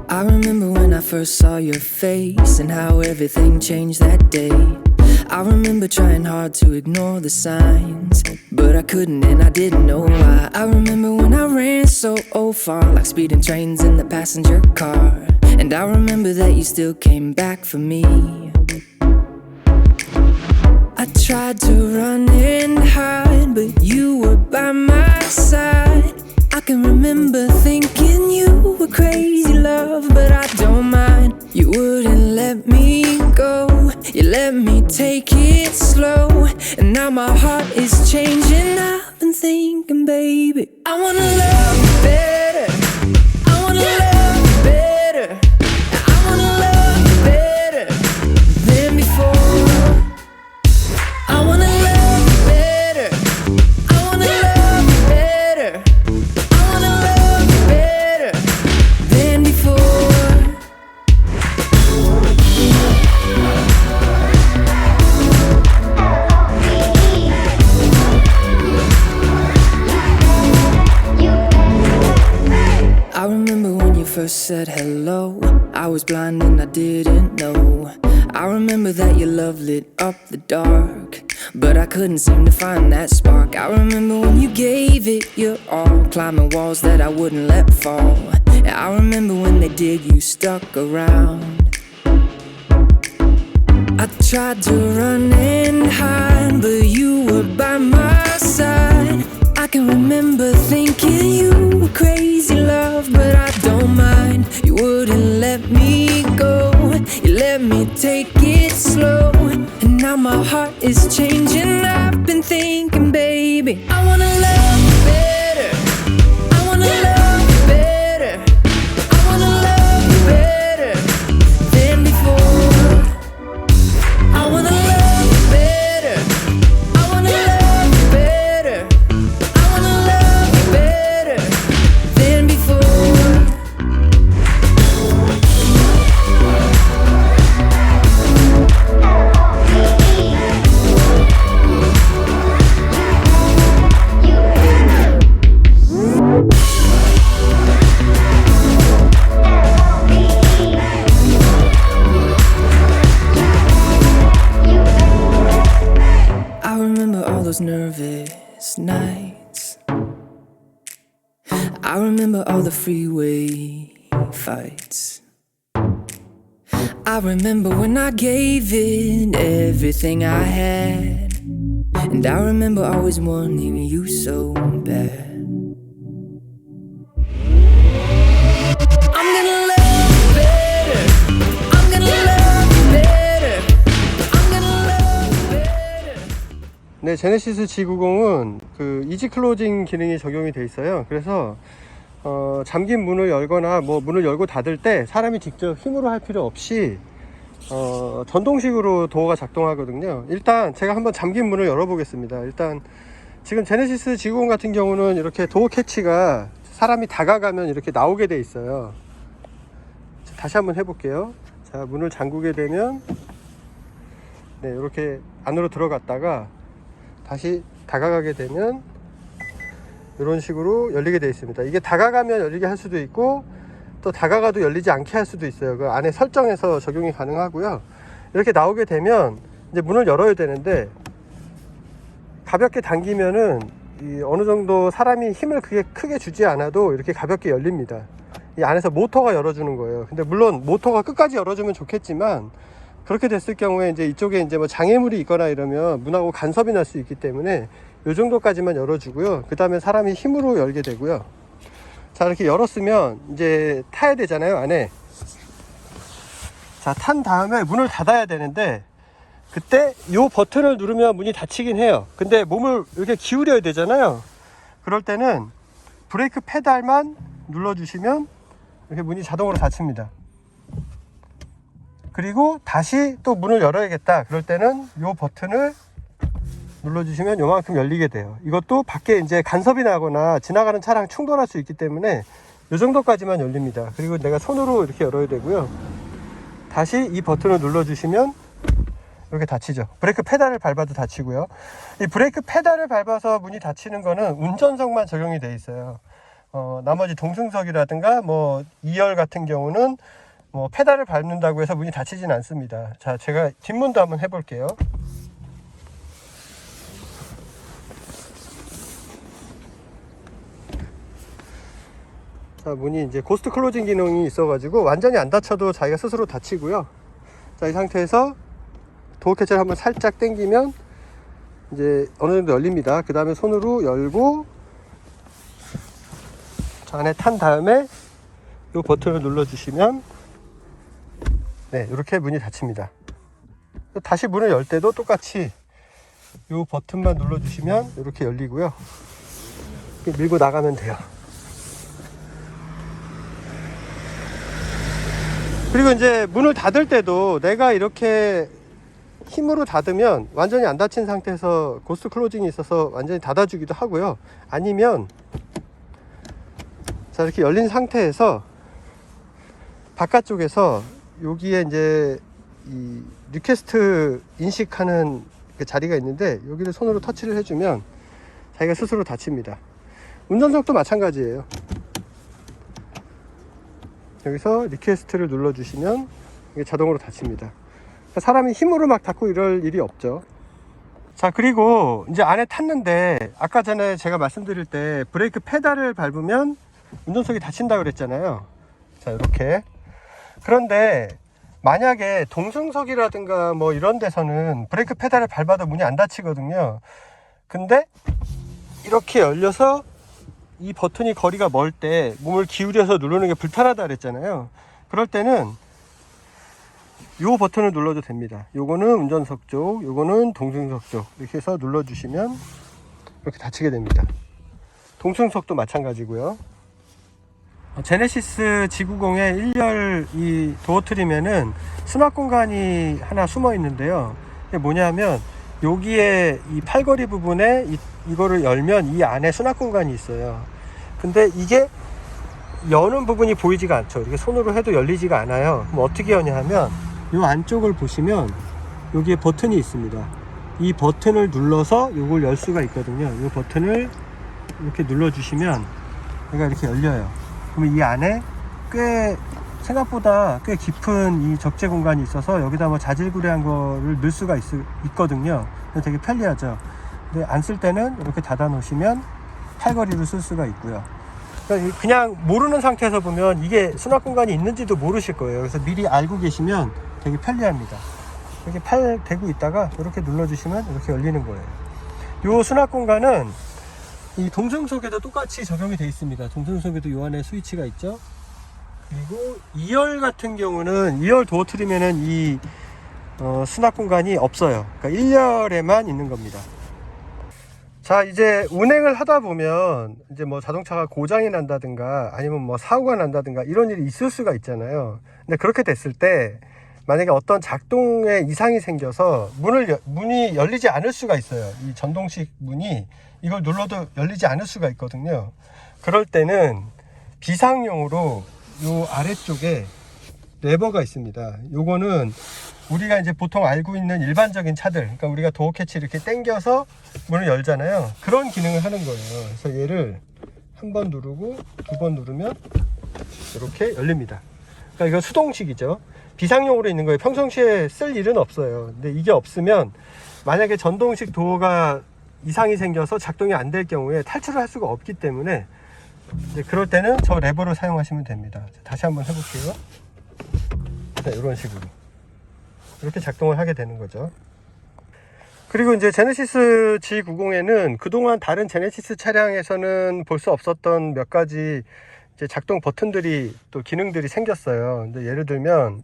I remember when I first saw your face and how everything changed that day. I remember trying hard to ignore the signs, but I couldn't and I didn't know why. I remember when I ran so far, like speeding trains in the passenger car. And I remember that you still came back for me. I tried to run and hide, but you were by my side. I can remember thinking you were crazy love, but I don't mind. You wouldn't let me go, you let me take it slow. And now my heart is changing. I've been thinking, baby, I wanna love you better. I wanna love you better. I wanna love you better than before. I wanna love you better. I wanna love you better. I wanna love you better than before. I remember when you first said hello. I was blind and I didn't know. I remember that your love lit up the dark, but I couldn't seem to find that spark. I remember when you gave it your all, climbing walls that I wouldn't let fall. And I remember when they did, you stuck around. I tried to run and hide, but you were by my side. I can remember thinking you were crazy love, but I don't mind. You wouldn't let me go, you let me take it slow. And now my heart is changing. I've been thinking, baby, I wanna love you better. I wanna love you better. I wanna love you better than before. I wanna love you better. I wanna love you better. I wanna love you better than before. I remember all those nervous nights. I remember all the freeway fights. I remember when I gave it everything I had. And I remember always wanting you so bad. I'm gonna love you better. I'm gonna love you better. I'm gonna love you better. 네, 제네시스 G90은 그 이지 클로징 기능이 적용이 돼 있어요. 그래서 잠긴 문을 열거나 뭐 문을 열고 닫을 때 사람이 직접 힘으로 할 필요 없이 전동식으로 도어가 작동하거든요. 일단 제가 한번 잠긴 문을 열어 보겠습니다. 일단 지금 제네시스 G90 같은 경우는 이렇게 도어 캐치가 사람이 다가가면 이렇게 나오게 돼 있어요. 다시 한번 해볼게요. 자, 문을 잠그게 되면 네, 이렇게 안으로 들어갔다가 다시 다가가게 되면 이런 식으로 열리게 되어 있습니다. 이게 다가가면 열리게 할 수도 있고 또 다가가도 열리지 않게 할 수도 있어요. 그 안에 설정에서 적용이 가능하고요. 이렇게 나오게 되면 이제 문을 열어야 되는데 가볍게 당기면은 어느 정도 사람이 힘을 크게 주지 않아도 이렇게 가볍게 열립니다. 이 안에서 모터가 열어주는 거예요. 근데 물론 모터가 끝까지 열어주면 좋겠지만 그렇게 됐을 경우에 이제 이쪽에 이제 뭐 장애물이 있거나 이러면 문하고 간섭이 날 수 있기 때문에 이 정도까지만 열어주고요. 그 다음에 사람이 힘으로 열게 되고요. 자, 이렇게 열었으면 이제 타야 되잖아요, 안에. 자, 탄 다음에 문을 닫아야 되는데 그때 이 버튼을 누르면 문이 닫히긴 해요. 근데 몸을 이렇게 기울여야 되잖아요. 그럴 때는 브레이크 페달만 눌러주시면 이렇게 문이 자동으로 닫힙니다. 그리고 다시 또 문을 열어야겠다. 그럴 때는 이 버튼을 눌러주시면 요만큼 열리게 돼요. 이것도 밖에 이제 간섭이 나거나 지나가는 차량 충돌할 수 있기 때문에 이 정도까지만 열립니다. 그리고 내가 손으로 이렇게 열어야 되고요. 다시 이 버튼을 눌러주시면 이렇게 닫히죠. 브레이크 페달을 밟아도 닫히고요. 이 브레이크 페달을 밟아서 문이 닫히는 거는 운전석만 적용이 되어 있어요. 나머지 동승석이라든가 뭐 2열 같은 경우는 뭐 페달을 밟는다고 해서 문이 닫히진 않습니다. 자, 제가 뒷문도 한번 해볼게요. 자, 문이 이제 고스트 클로징 기능이 있어가지고 완전히 안 닫혀도 자기가 스스로 닫히고요. 자, 이 상태에서 도어 캐치를 한번 살짝 당기면 이제 어느 정도 열립니다. 그 다음에 손으로 열고 자, 안에 탄 다음에 이 버튼을 눌러주시면 네, 이렇게 문이 닫힙니다. 다시 문을 열 때도 똑같이 이 버튼만 눌러주시면 이렇게 열리고요. 이렇게 밀고 나가면 돼요. 그리고 이제 문을 닫을 때도 내가 이렇게 힘으로 닫으면 완전히 안 닫힌 상태에서 고스트 클로징이 있어서 완전히 닫아주기도 하고요. 아니면 자, 이렇게 열린 상태에서 바깥쪽에서 여기에 이제 이 리퀘스트 인식하는 그 자리가 있는데 여기를 손으로 터치를 해주면 자기가 스스로 닫힙니다. 운전석도 마찬가지예요. 여기서 리퀘스트를 눌러주시면 이게 자동으로 닫힙니다. 사람이 힘으로 막 닫고 이럴 일이 없죠. 자, 그리고 이제 안에 탔는데 아까 전에 제가 말씀드릴 때 브레이크 페달을 밟으면 운전석이 닫힌다고 그랬잖아요. 자, 이렇게. 그런데 만약에 동승석이라든가 뭐 이런 데서는 브레이크 페달을 밟아도 문이 안 닫히거든요. 근데 이렇게 열려서 이 버튼이 거리가 멀 때 몸을 기울여서 누르는 게 불편하다 그랬잖아요. 그럴 때는 요 버튼을 눌러도 됩니다. 요거는 운전석 쪽, 요거는 동승석 쪽 이렇게 해서 눌러주시면 이렇게 닫히게 됩니다. 동승석도 마찬가지고요. 제네시스 G90의 1열 이 도어 트림에는 수납 공간이 하나 숨어 있는데요. 이게 뭐냐면 여기에 이 팔걸이 부분에 이거를 열면 이 안에 수납 공간이 있어요. 근데 이게 여는 부분이 보이지가 않죠. 이렇게 손으로 해도 열리지가 않아요. 그럼 어떻게 여냐 하면 이 안쪽을 보시면 여기에 버튼이 있습니다. 이 버튼을 눌러서 이걸 열 수가 있거든요. 이 버튼을 이렇게 눌러주시면 얘가 이렇게 열려요. 그러면 이 안에 생각보다 꽤 깊은 이 적재 공간이 있어서 여기다 뭐 자질구레한 거를 넣을 수가 있거든요. 되게 편리하죠. 근데 안 쓸 때는 이렇게 닫아 놓으시면 팔걸이로 쓸 수가 있고요. 그러니까 그냥 모르는 상태에서 보면 이게 수납 공간이 있는지도 모르실 거예요. 그래서 미리 알고 계시면 되게 편리합니다. 이렇게 팔 대고 있다가 이렇게 눌러주시면 이렇게 열리는 거예요. 이 수납 공간은 이 동승석에도 똑같이 적용이 되어 있습니다. 동승석에도 요 안에 스위치가 있죠. 그리고 2열 같은 경우는 2열 도어 트림에는 이 수납 공간이 없어요. 그러니까 1열에만 있는 겁니다. 자, 이제 운행을 하다 보면 이제 뭐 자동차가 고장이 난다든가 아니면 뭐 사고가 난다든가 이런 일이 있을 수가 있잖아요. 근데 그렇게 됐을 때 만약에 어떤 작동에 이상이 생겨서 문이 열리지 않을 수가 있어요. 이 전동식 문이 이걸 눌러도 열리지 않을 수가 있거든요. 그럴 때는 비상용으로 요 아래쪽에 레버가 있습니다. 요거는 우리가 이제 보통 알고 있는 일반적인 차들, 그러니까 우리가 도어 캐치 이렇게 당겨서 문을 열잖아요. 그런 기능을 하는 거예요. 그래서 얘를 한 번 누르고 두 번 누르면 이렇게 열립니다. 그러니까 이거 수동식이죠. 비상용으로 있는 거예요. 평상시에 쓸 일은 없어요. 근데 이게 없으면 만약에 전동식 도어가 이상이 생겨서 작동이 안 될 경우에 탈출을 할 수가 없기 때문에 이제 그럴 때는 저 레버를 사용하시면 됩니다. 다시 한번 해볼게요. 자, 이런 식으로 이렇게 작동을 하게 되는 거죠. 그리고 이제 제네시스 G90에는 그동안 다른 제네시스 차량에서는 볼 수 없었던 몇 가지 이제 작동 버튼들이 또 기능들이 생겼어요. 근데 예를 들면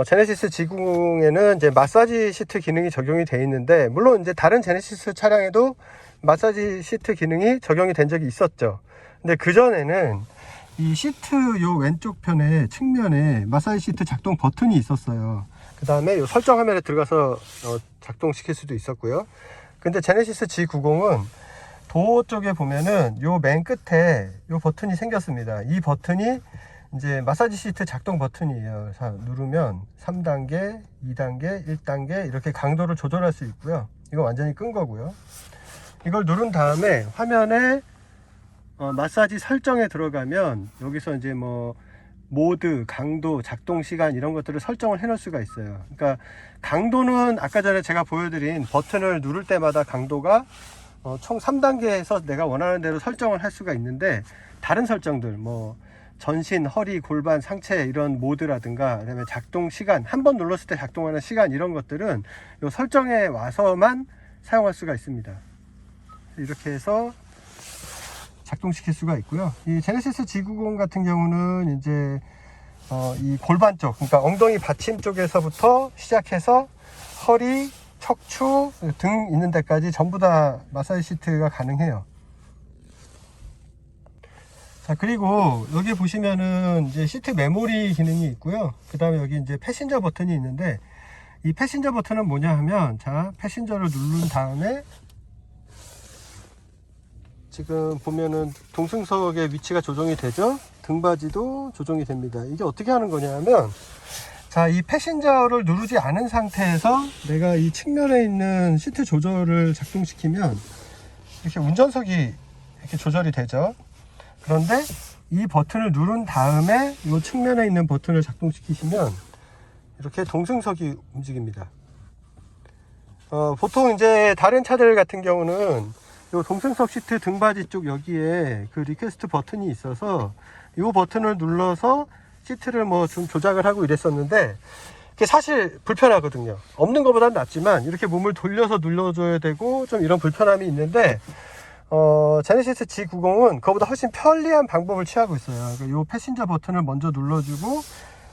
제네시스 G90에는 이제 마사지 시트 기능이 적용이 되어 있는데, 물론 이제 다른 제네시스 차량에도 마사지 시트 기능이 적용이 된 적이 있었죠. 근데 그전에는 이 시트 요 왼쪽 편에 측면에 마사지 시트 작동 버튼이 있었어요. 그 다음에 요 설정 화면에 들어가서 작동시킬 수도 있었고요. 근데 제네시스 G90은 도어 쪽에 보면은 요 맨 끝에 요 버튼이 생겼습니다. 이 버튼이 이제 마사지 시트 작동 버튼이에요. 자, 누르면 3단계, 2단계, 1단계 이렇게 강도를 조절할 수 있고요. 이거 완전히 끈 거고요. 이걸 누른 다음에 화면에 마사지 설정에 들어가면 여기서 이제 뭐 모드, 강도, 작동 시간 이런 것들을 설정을 해 놓을 수가 있어요. 그러니까 강도는 아까 전에 제가 보여드린 버튼을 누를 때마다 강도가 총 3단계에서 내가 원하는 대로 설정을 할 수가 있는데, 다른 설정들 뭐 전신, 허리, 골반, 상체 이런 모드라든가, 그다음에 작동 시간, 한 번 눌렀을 때 작동하는 시간 이런 것들은 이 설정에 와서만 사용할 수가 있습니다. 이렇게 해서 작동시킬 수가 있고요. 이 제네시스 G90 같은 경우는 이제 이 골반 쪽, 그러니까 엉덩이 받침 쪽에서부터 시작해서 허리, 척추, 등 있는 데까지 전부 다 마사지 시트가 가능해요. 자, 그리고 여기 보시면은 이제 시트 메모리 기능이 있고요. 그 다음에 여기 이제 패신저 버튼이 있는데, 이 패신저 버튼은 뭐냐 하면, 자, 패신저를 누른 다음에 지금 보면은 동승석의 위치가 조정이 되죠. 등받이도 조정이 됩니다. 이게 어떻게 하는 거냐 하면, 자, 이 패신저를 누르지 않은 상태에서 내가 이 측면에 있는 시트 조절을 작동시키면 이렇게 운전석이 이렇게 조절이 되죠. 그런데 이 버튼을 누른 다음에 이 측면에 있는 버튼을 작동시키시면 이렇게 동승석이 움직입니다. 보통 이제 다른 차들 같은 경우는 이 동승석 시트 등받이 쪽 여기에 그 리퀘스트 버튼이 있어서 이 버튼을 눌러서 시트를 뭐 좀 조작을 하고 이랬었는데, 그게 사실 불편하거든요. 없는 것보단 낫지만 이렇게 몸을 돌려서 눌러줘야 되고 좀 이런 불편함이 있는데, 제네시스 G90은 그거보다 훨씬 편리한 방법을 취하고 있어요. 이 패신저 버튼을 먼저 눌러주고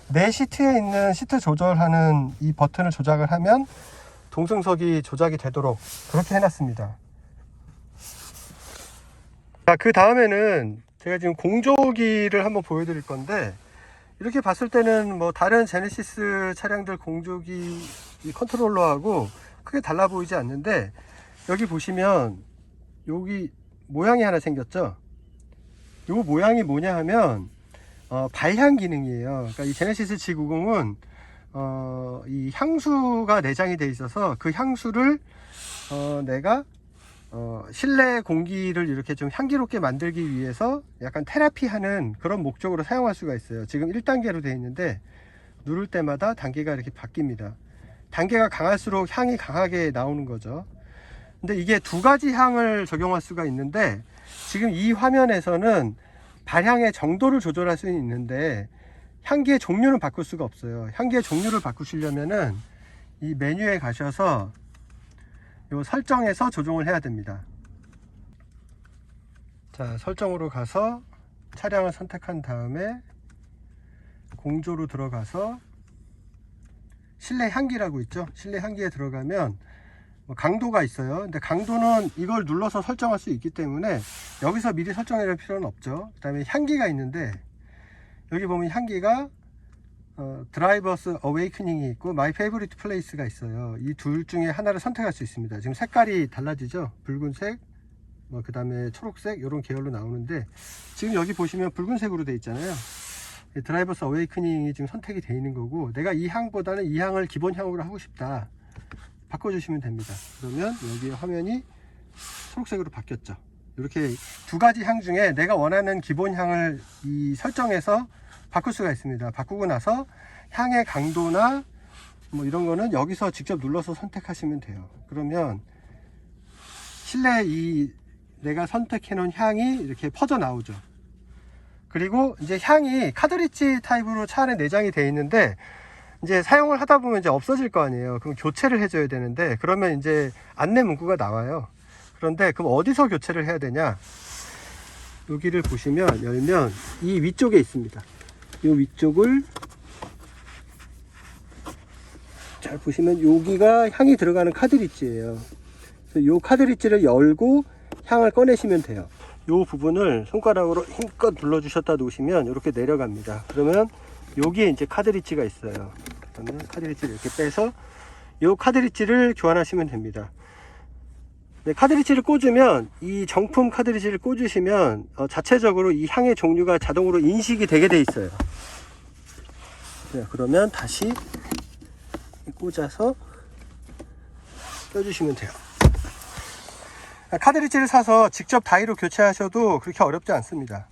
내 시트에 있는 시트 조절하는 이 버튼을 조작을 하면 동승석이 조작이 되도록 그렇게 해놨습니다. 자, 그 다음에는 제가 지금 공조기를 한번 보여드릴 건데, 이렇게 봤을 때는 뭐 다른 제네시스 차량들 공조기 컨트롤러하고 크게 달라 보이지 않는데, 여기 보시면 여기 모양이 하나 생겼죠. 이 모양이 뭐냐 하면 발향 기능이에요. 그러니까 이 제네시스 G90은 이 향수가 내장이 돼 있어서 그 향수를 내가 실내 공기를 이렇게 좀 향기롭게 만들기 위해서 약간 테라피하는 그런 목적으로 사용할 수가 있어요. 지금 1단계로 되어 있는데 누를 때마다 단계가 이렇게 바뀝니다. 단계가 강할수록 향이 강하게 나오는 거죠. 근데 이게 두 가지 향을 적용할 수가 있는데, 지금 이 화면에서는 발향의 정도를 조절할 수는 있는데 향기의 종류는 바꿀 수가 없어요. 향기의 종류를 바꾸시려면은 이 메뉴에 가셔서 요 설정에서 조정을 해야 됩니다. 자, 설정으로 가서 차량을 선택한 다음에 공조로 들어가서 실내 향기라고 있죠. 실내 향기에 들어가면 강도가 있어요. 근데 강도는 이걸 눌러서 설정할 수 있기 때문에 여기서 미리 설정해 줄 필요는 없죠. 그 다음에 향기가 있는데, 여기 보면 향기가 드라이버스 어웨이크닝이 있고 마이 페이보리트 플레이스가 있어요. 이 둘 중에 하나를 선택할 수 있습니다. 지금 색깔이 달라지죠. 붉은색, 그 다음에 초록색 이런 계열로 나오는데, 지금 여기 보시면 붉은색으로 되어 있잖아요. 드라이버스 어웨이크닝이 지금 선택이 되어 있는 거고, 내가 이 향보다는 이 향을 기본 향으로 하고 싶다, 바꿔주시면 됩니다. 그러면 여기 화면이 초록색으로 바뀌었죠. 이렇게 두 가지 향 중에 내가 원하는 기본 향을 이 설정해서 바꿀 수가 있습니다. 바꾸고 나서 향의 강도나 뭐 이런 거는 여기서 직접 눌러서 선택하시면 돼요. 그러면 실내 이 내가 선택해 놓은 향이 이렇게 퍼져 나오죠. 그리고 이제 향이 카드리지 타입으로 차 안에 내장이 되어 있는데, 이제 사용을 하다 보면 이제 없어질 거 아니에요. 그럼 교체를 해줘야 되는데, 그러면 이제 안내 문구가 나와요. 그런데 그럼 어디서 교체를 해야 되냐? 여기를 보시면 열면 이 위쪽에 있습니다. 이 위쪽을 잘 보시면 여기가 향이 들어가는 카드리지예요. 그래서 이 카드리지를 열고 향을 꺼내시면 돼요. 이 부분을 손가락으로 힘껏 눌러 주셨다 놓으시면 이렇게 내려갑니다. 그러면 여기에 이제 카드리지가 있어요. 그러면 카드리지를 이렇게 빼서 이 카드리지를 교환하시면 됩니다. 네, 카드리지를 꽂으면, 이 정품 카드리지를 꽂으시면 자체적으로 이 향의 종류가 자동으로 인식이 되게 돼 있어요. 네, 그러면 다시 꽂아서 껴주시면 돼요. 카트리지를 사서 직접 다이로 교체하셔도 그렇게 어렵지 않습니다.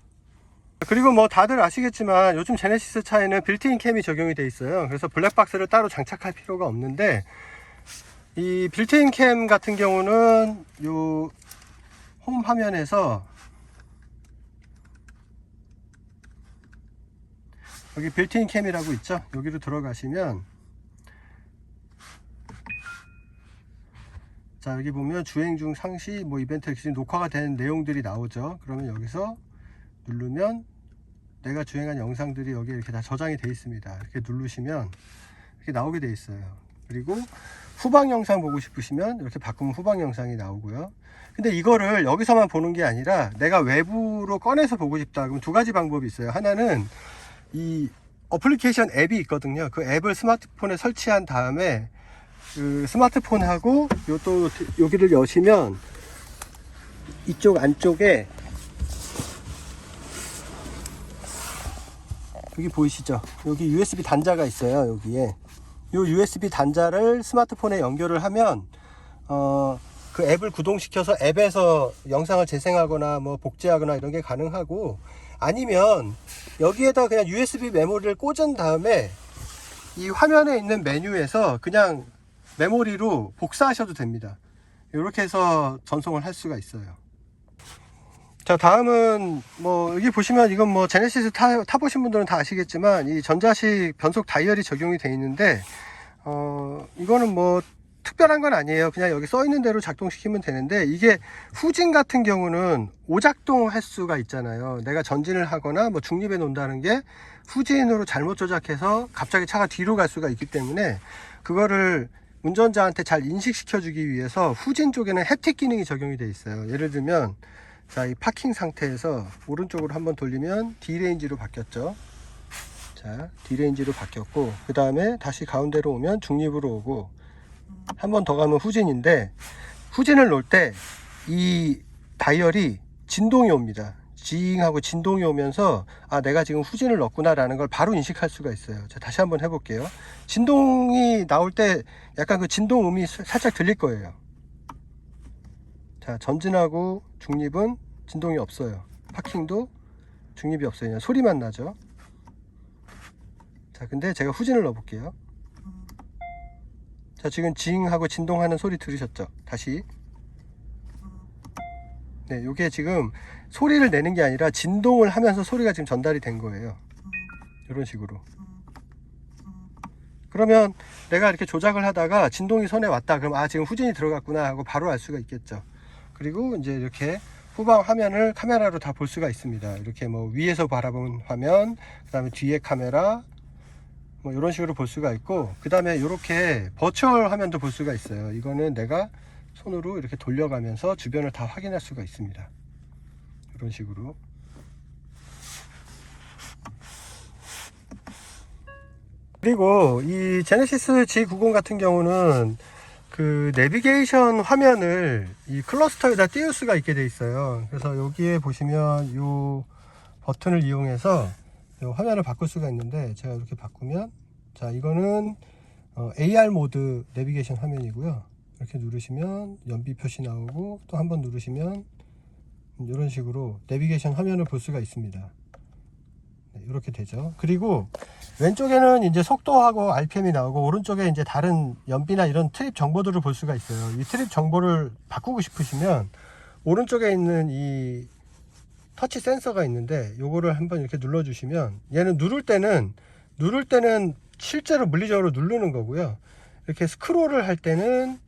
그리고 뭐 다들 아시겠지만 요즘 제네시스 차에는 빌트인 캠이 적용이 되어 있어요. 그래서 블랙박스를 따로 장착할 필요가 없는데, 이 빌트인 캠 같은 경우는 요 홈 화면에서 여기 빌트인 캠이라고 있죠. 여기로 들어가시면, 자 여기 보면 주행 중 상시 뭐 이벤트 기준 녹화가 된 내용들이 나오죠. 그러면 여기서 누르면 내가 주행한 영상들이 여기에 이렇게 다 저장이 되어 있습니다. 이렇게 누르시면 이렇게 나오게 되어 있어요. 그리고 후방 영상 보고 싶으시면 이렇게 바꾸면 후방 영상이 나오고요. 근데 이거를 여기서만 보는 게 아니라 내가 외부로 꺼내서 보고 싶다 그럼 두 가지 방법이 있어요. 하나는 이 어플리케이션 앱이 있거든요. 그 앱을 스마트폰에 설치한 다음에 그 스마트폰하고 또 여기를 여시면 이쪽 안쪽에 여기 보이시죠? 여기 USB 단자가 있어요. 여기에 이 USB 단자를 스마트폰에 연결을 하면 그 앱을 구동시켜서 앱에서 영상을 재생하거나 뭐 복제하거나 이런 게 가능하고, 아니면 여기에다 그냥 USB 메모리를 꽂은 다음에 이 화면에 있는 메뉴에서 그냥 메모리로 복사하셔도 됩니다. 이렇게 해서 전송을 할 수가 있어요. 자, 다음은 뭐 여기 보시면 이건 뭐 제네시스 타보신 분들은 다 아시겠지만 이 전자식 변속 다이얼이 적용이 되어 있는데, 이거는 뭐 특별한 건 아니에요. 그냥 여기 써 있는 대로 작동시키면 되는데, 이게 후진 같은 경우는 오작동할 수가 있잖아요. 내가 전진을 하거나 뭐 중립에 놓는다는 게 후진으로 잘못 조작해서 갑자기 차가 뒤로 갈 수가 있기 때문에, 그거를 운전자한테 잘 인식시켜 주기 위해서 후진 쪽에는 햅틱 기능이 적용이 되어 있어요. 예를 들면 자, 이 파킹 상태에서 오른쪽으로 한번 돌리면 D레인지로 바뀌었죠. 자, D레인지로 바뀌었고, 그 다음에 다시 가운데로 오면 중립으로 오고, 한 번 더 가면 후진인데, 후진을 놓을 때 이 다이얼이 진동이 옵니다. 지잉하고 진동이 오면서 아, 내가 지금 후진을 넣었구나 라는 걸 바로 인식할 수가 있어요. 자, 다시 한번 해볼게요. 진동이 나올 때 약간 그 진동음이 살짝 들릴 거예요. 자, 전진하고 중립은 진동이 없어요. 파킹도 중립이 없어요. 그냥 소리만 나죠. 자, 근데 제가 후진을 넣어 볼게요. 자, 지금 징하고 진동하는 소리 들으셨죠? 다시. 네, 요게 지금 소리를 내는 게 아니라 진동을 하면서 소리가 지금 전달이 된 거예요. 이런 식으로. 그러면 내가 이렇게 조작을 하다가 진동이 손에 왔다. 그럼 아, 지금 후진이 들어갔구나 하고 바로 알 수가 있겠죠. 그리고 이제 이렇게 후방 화면을 카메라로 다 볼 수가 있습니다. 이렇게 뭐 위에서 바라본 화면, 그 다음에 뒤에 카메라, 뭐 이런 식으로 볼 수가 있고, 그 다음에 이렇게 버추얼 화면도 볼 수가 있어요. 이거는 내가 손으로 이렇게 돌려가면서 주변을 다 확인할 수가 있습니다. 이런 식으로. 그리고 이 제네시스 G90 같은 경우는 그 내비게이션 화면을 이 클러스터에다 띄울 수가 있게 돼 있어요. 그래서 여기에 보시면 이 버튼을 이용해서 이 화면을 바꿀 수가 있는데, 제가 이렇게 바꾸면, 자, 이거는 AR 모드 내비게이션 화면이고요. 이렇게 누르시면 연비 표시 나오고, 또 한번 누르시면 이런 식으로 내비게이션 화면을 볼 수가 있습니다. 네, 이렇게 되죠. 그리고 왼쪽에는 이제 속도하고 RPM이 나오고, 오른쪽에 이제 다른 연비나 이런 트립 정보들을 볼 수가 있어요. 이 트립 정보를 바꾸고 싶으시면 오른쪽에 있는 이 터치 센서가 있는데, 요거를 한번 이렇게 눌러 주시면, 얘는 누를 때는 실제로 물리적으로 누르는 거고요. 이렇게 스크롤을 할 때는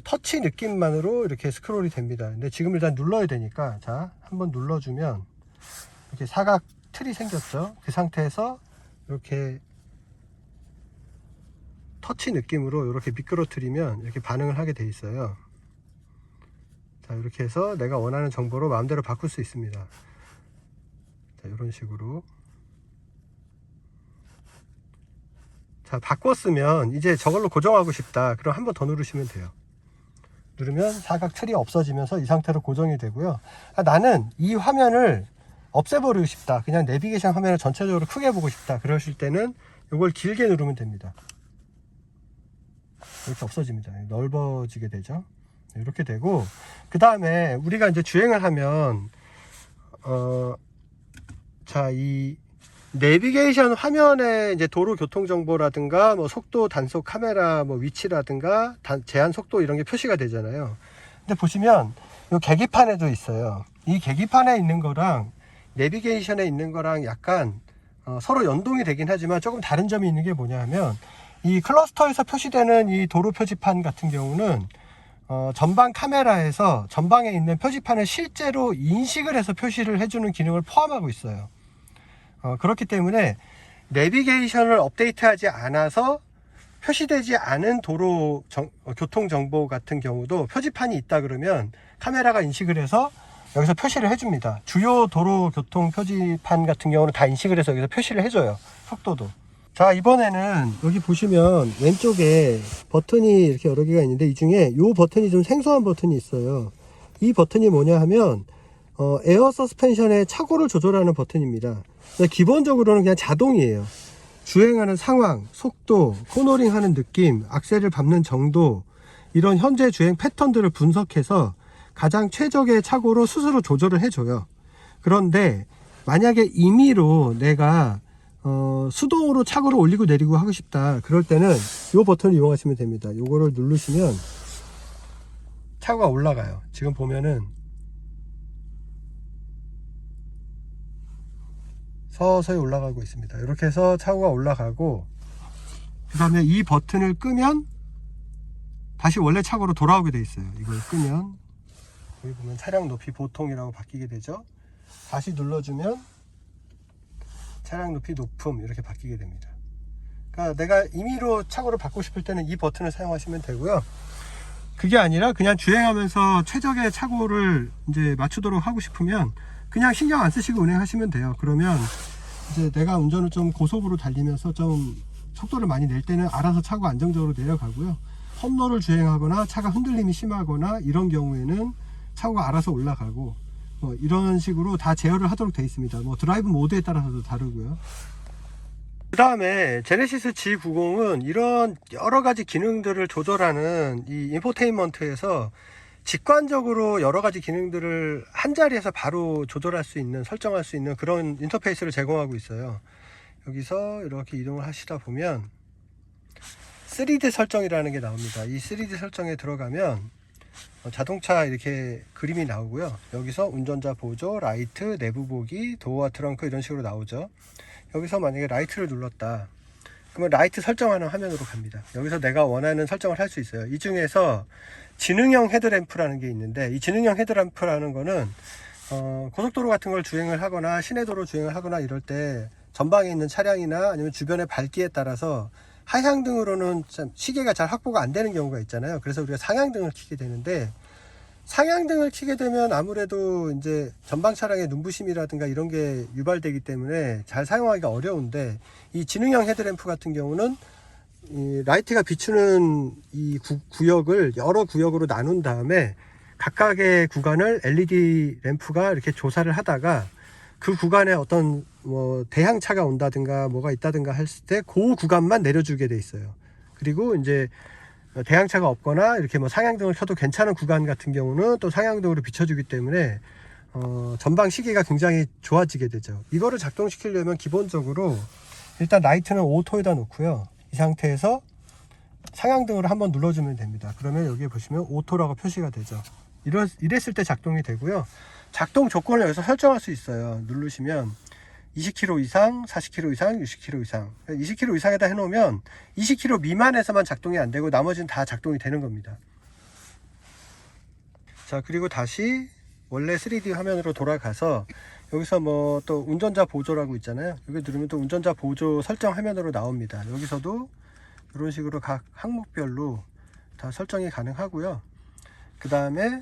터치 느낌만으로 이렇게 스크롤이 됩니다. 근데 지금 일단 눌러야 되니까, 자, 한번 눌러주면 이렇게 사각 틀이 생겼죠. 그 상태에서 이렇게 터치 느낌으로 이렇게 미끄러뜨리면 이렇게 반응을 하게 돼 있어요. 자, 이렇게 해서 내가 원하는 정보로 마음대로 바꿀 수 있습니다. 자, 이런 식으로. 자, 바꿨으면 이제 저걸로 고정하고 싶다. 그럼 한 번 더 누르시면 돼요. 누르면 사각 틀이 없어지면서 이 상태로 고정이 되고요. 아, 나는 이 화면을 없애버리고 싶다. 그냥 내비게이션 화면을 전체적으로 크게 보고 싶다. 그러실 때는 이걸 길게 누르면 됩니다. 이렇게 없어집니다. 넓어지게 되죠. 이렇게 되고, 그 다음에 우리가 이제 주행을 하면 자, 이 내비게이션 화면에 이제 도로 교통 정보라든가 뭐 속도 단속 카메라 뭐 위치라든가 제한 속도 이런 게 표시가 되잖아요. 근데 보시면 이 계기판에도 있어요. 이 계기판에 있는 거랑 내비게이션에 있는 거랑 약간 서로 연동이 되긴 하지만 조금 다른 점이 있는 게 뭐냐 하면, 이 클러스터에서 표시되는 이 도로 표지판 같은 경우는 전방 카메라에서 전방에 있는 표지판을 실제로 인식을 해서 표시를 해주는 기능을 포함하고 있어요. 그렇기 때문에 내비게이션을 업데이트하지 않아서 표시되지 않은 도로 교통 정보 같은 경우도 표지판이 있다 그러면 카메라가 인식을 해서 여기서 표시를 해줍니다. 주요 도로 교통 표지판 같은 경우는 다 인식을 해서 여기서 표시를 해줘요. 속도도. 자, 이번에는 여기 보시면 왼쪽에 버튼이 이렇게 여러 개가 있는데, 이 중에 이 버튼이 좀 생소한 버튼이 있어요. 이 버튼이 뭐냐 하면 에어 서스펜션의 차고를 조절하는 버튼입니다. 기본적으로는 그냥 자동이에요. 주행하는 상황, 속도, 코너링 하는 느낌, 악셀을 밟는 정도, 이런 현재 주행 패턴들을 분석해서 가장 최적의 차고로 스스로 조절을 해줘요. 그런데 만약에 임의로 내가 수동으로 차고를 올리고 내리고 하고 싶다, 그럴 때는 이 버튼을 이용하시면 됩니다. 이거를 누르시면 차고가 올라가요. 지금 보면은 서서히 올라가고 있습니다. 이렇게 해서 차고가 올라가고, 그 다음에 이 버튼을 끄면 다시 원래 차고로 돌아오게 돼 있어요. 이걸 끄면 여기 보면 차량 높이 보통이라고 바뀌게 되죠. 다시 눌러주면 차량 높이 높음 이렇게 바뀌게 됩니다. 그러니까 내가 임의로 차고를 바꾸고 싶을 때는 이 버튼을 사용하시면 되고요. 그게 아니라 그냥 주행하면서 최적의 차고를 이제 맞추도록 하고 싶으면 그냥 신경 안 쓰시고 운행하시면 돼요. 그러면 이제 내가 운전을 좀 고속으로 달리면서 좀 속도를 많이 낼 때는 알아서 차고가 안정적으로 내려가고요. 험로를 주행하거나 차가 흔들림이 심하거나 이런 경우에는 차고가 알아서 올라가고, 이런 식으로 다 제어를 하도록 되어 있습니다. 드라이브 모드에 따라서도 다르고요. 그 다음에 제네시스 G90은 이런 여러가지 기능들을 조절하는 이 인포테인먼트에서 직관적으로 여러가지 기능들을 한자리에서 바로 조절할 수 있는, 설정할 수 있는 그런 인터페이스를 제공하고 있어요. 여기서 이렇게 이동을 하시다 보면 3D 설정이라는 게 나옵니다. 이 3D 설정에 들어가면 자동차 이렇게 그림이 나오고요. 여기서 운전자 보조, 라이트, 내부 보기, 도어와 트렁크 이런 식으로 나오죠. 여기서 만약에 라이트를 눌렀다, 그러면 라이트 설정하는 화면으로 갑니다. 여기서 내가 원하는 설정을 할 수 있어요. 이 중에서 지능형 헤드램프라는 게 있는데, 이 지능형 헤드램프라는 거는 고속도로 같은 걸 주행을 하거나 시내도로 주행을 하거나 이럴 때 전방에 있는 차량이나 아니면 주변의 밝기에 따라서 하향등으로는 시계가 잘 확보가 안 되는 경우가 있잖아요. 그래서 우리가 상향등을 켜게 되는데, 상향등을 켜게 되면 아무래도 이제 전방 차량의 눈부심이라든가 이런 게 유발되기 때문에 잘 사용하기가 어려운데, 이 지능형 헤드램프 같은 경우는 이 라이트가 비추는 이 구역을 여러 구역으로 나눈 다음에 각각의 구간을 LED 램프가 이렇게 조사를 하다가 그 구간에 어떤 대항차가 온다든가 뭐가 있다든가 했을 때 그 구간만 내려주게 돼 있어요. 그리고 이제 대항차가 없거나 이렇게 상향등을 켜도 괜찮은 구간 같은 경우는 또 상향등으로 비춰주기 때문에 전방 시계가 굉장히 좋아지게 되죠. 이거를 작동시키려면 기본적으로 일단 라이트는 오토에다 놓고요. 이 상태에서 상향등으로 한번 눌러주면 됩니다. 그러면 여기에 보시면 오토라고 표시가 되죠. 이랬을 때 작동이 되고요. 작동 조건을 여기서 설정할 수 있어요. 누르시면 20km 이상, 40km 이상, 60km 이상. 20km 이상에다 해놓으면 20km 미만에서만 작동이 안 되고 나머지는 다 작동이 되는 겁니다. 자, 그리고 다시 원래 3D 화면으로 돌아가서 여기서 또 운전자 보조라고 있잖아요. 여기 누르면 또 운전자 보조 설정 화면으로 나옵니다. 여기서도 이런 식으로 각 항목별로 다 설정이 가능하고요. 그 다음에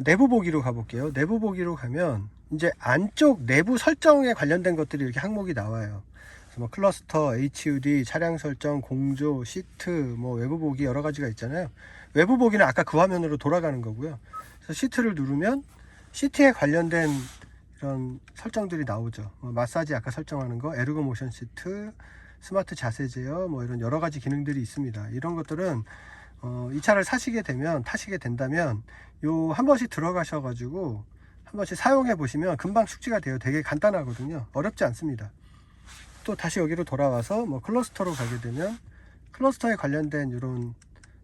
내부 보기로 가볼게요. 내부 보기로 가면 이제 안쪽 내부 설정에 관련된 것들이 이렇게 항목이 나와요. 그래서 클러스터, HUD, 차량 설정, 공조, 시트, 외부 보기 여러 가지가 있잖아요. 외부 보기는 아까 그 화면으로 돌아가는 거고요. 그래서 시트를 누르면 시트에 관련된 이런 설정들이 나오죠. 마사지 아까 설정하는 거, 에르고 모션 시트, 스마트 자세 제어, 이런 여러 가지 기능들이 있습니다. 이런 것들은 이 차를 타시게 된다면 요 한 번씩 들어가셔 가지고 한 번씩 사용해 보시면 금방 숙지가 돼요. 되게 간단하거든요. 어렵지 않습니다. 또 다시 여기로 돌아와서 뭐 클러스터로 가게 되면 클러스터에 관련된 이런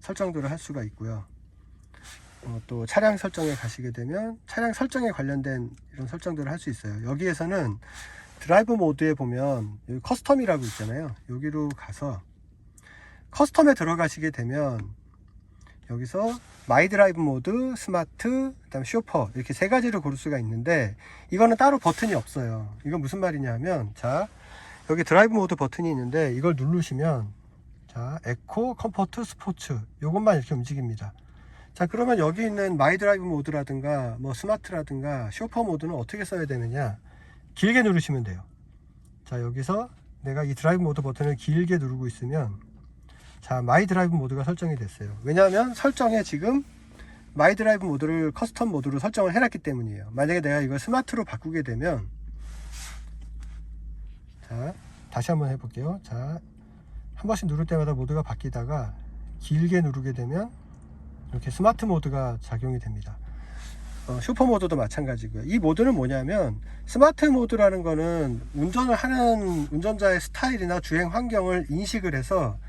설정들을 할 수가 있고요. 또 차량 설정에 가시게 되면 차량 설정에 관련된 이런 설정들을 할 수 있어요. 여기에서는 드라이브 모드에 보면 여기 커스텀이라고 있잖아요. 여기로 가서 커스텀에 들어가시게 되면 여기서 마이 드라이브 모드, 스마트, 그다음 쇼퍼 이렇게 세 가지를 고를 수가 있는데 이거는 따로 버튼이 없어요. 이건 무슨 말이냐 하면 자 여기 드라이브 모드 버튼이 있는데 이걸 누르시면 자 에코, 컴포트, 스포츠 요것만 이렇게 움직입니다. 자 그러면 여기 있는 마이 드라이브 모드라든가 뭐 스마트라든가 쇼퍼 모드는 어떻게 써야 되느냐, 길게 누르시면 돼요. 자 여기서 내가 이 드라이브 모드 버튼을 길게 누르고 있으면 자 마이 드라이브 모드가 설정이 됐어요. 왜냐하면 설정에 지금 마이 드라이브 모드를 커스텀 모드로 설정을 해놨기 때문이에요. 만약에 내가 이걸 스마트로 바꾸게 되면 자 다시 한번 해볼게요. 자 한 번씩 누를 때마다 모드가 바뀌다가 길게 누르게 되면 이렇게 스마트 모드가 작용이 됩니다. 슈퍼 모드도 마찬가지고요. 이 모드는 뭐냐면 스마트 모드라는 거는 운전을 하는 운전자의 스타일이나 주행 환경을 인식을 해서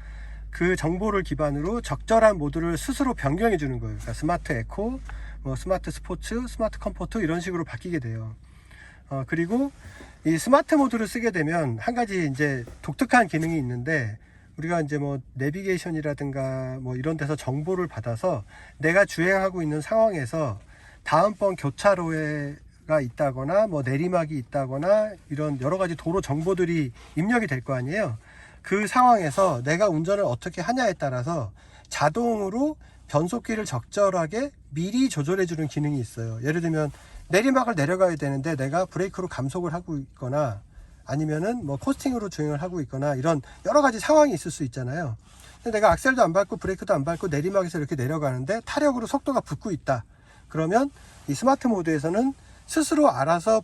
그 정보를 기반으로 적절한 모드를 스스로 변경해 주는 거예요. 그러니까 스마트 에코, 뭐 스마트 스포츠, 스마트 컴포트 이런 식으로 바뀌게 돼요. 그리고 이 스마트 모드를 쓰게 되면 한 가지 이제 독특한 기능이 있는데 우리가 이제 뭐 내비게이션이라든가 뭐 이런 데서 정보를 받아서 내가 주행하고 있는 상황에서 다음번 교차로에가 있다거나 뭐 내리막이 있다거나 이런 여러 가지 도로 정보들이 입력이 될 거 아니에요. 그 상황에서 내가 운전을 어떻게 하냐에 따라서 자동으로 변속기를 적절하게 미리 조절해 주는 기능이 있어요. 예를 들면 내리막을 내려가야 되는데 내가 브레이크로 감속을 하고 있거나 아니면은 뭐 코스팅으로 주행을 하고 있거나 이런 여러 가지 상황이 있을 수 있잖아요. 근데 내가 악셀도 안 밟고 브레이크도 안 밟고 내리막에서 이렇게 내려가는데 타력으로 속도가 붙고 있다. 그러면 이 스마트 모드에서는 스스로 알아서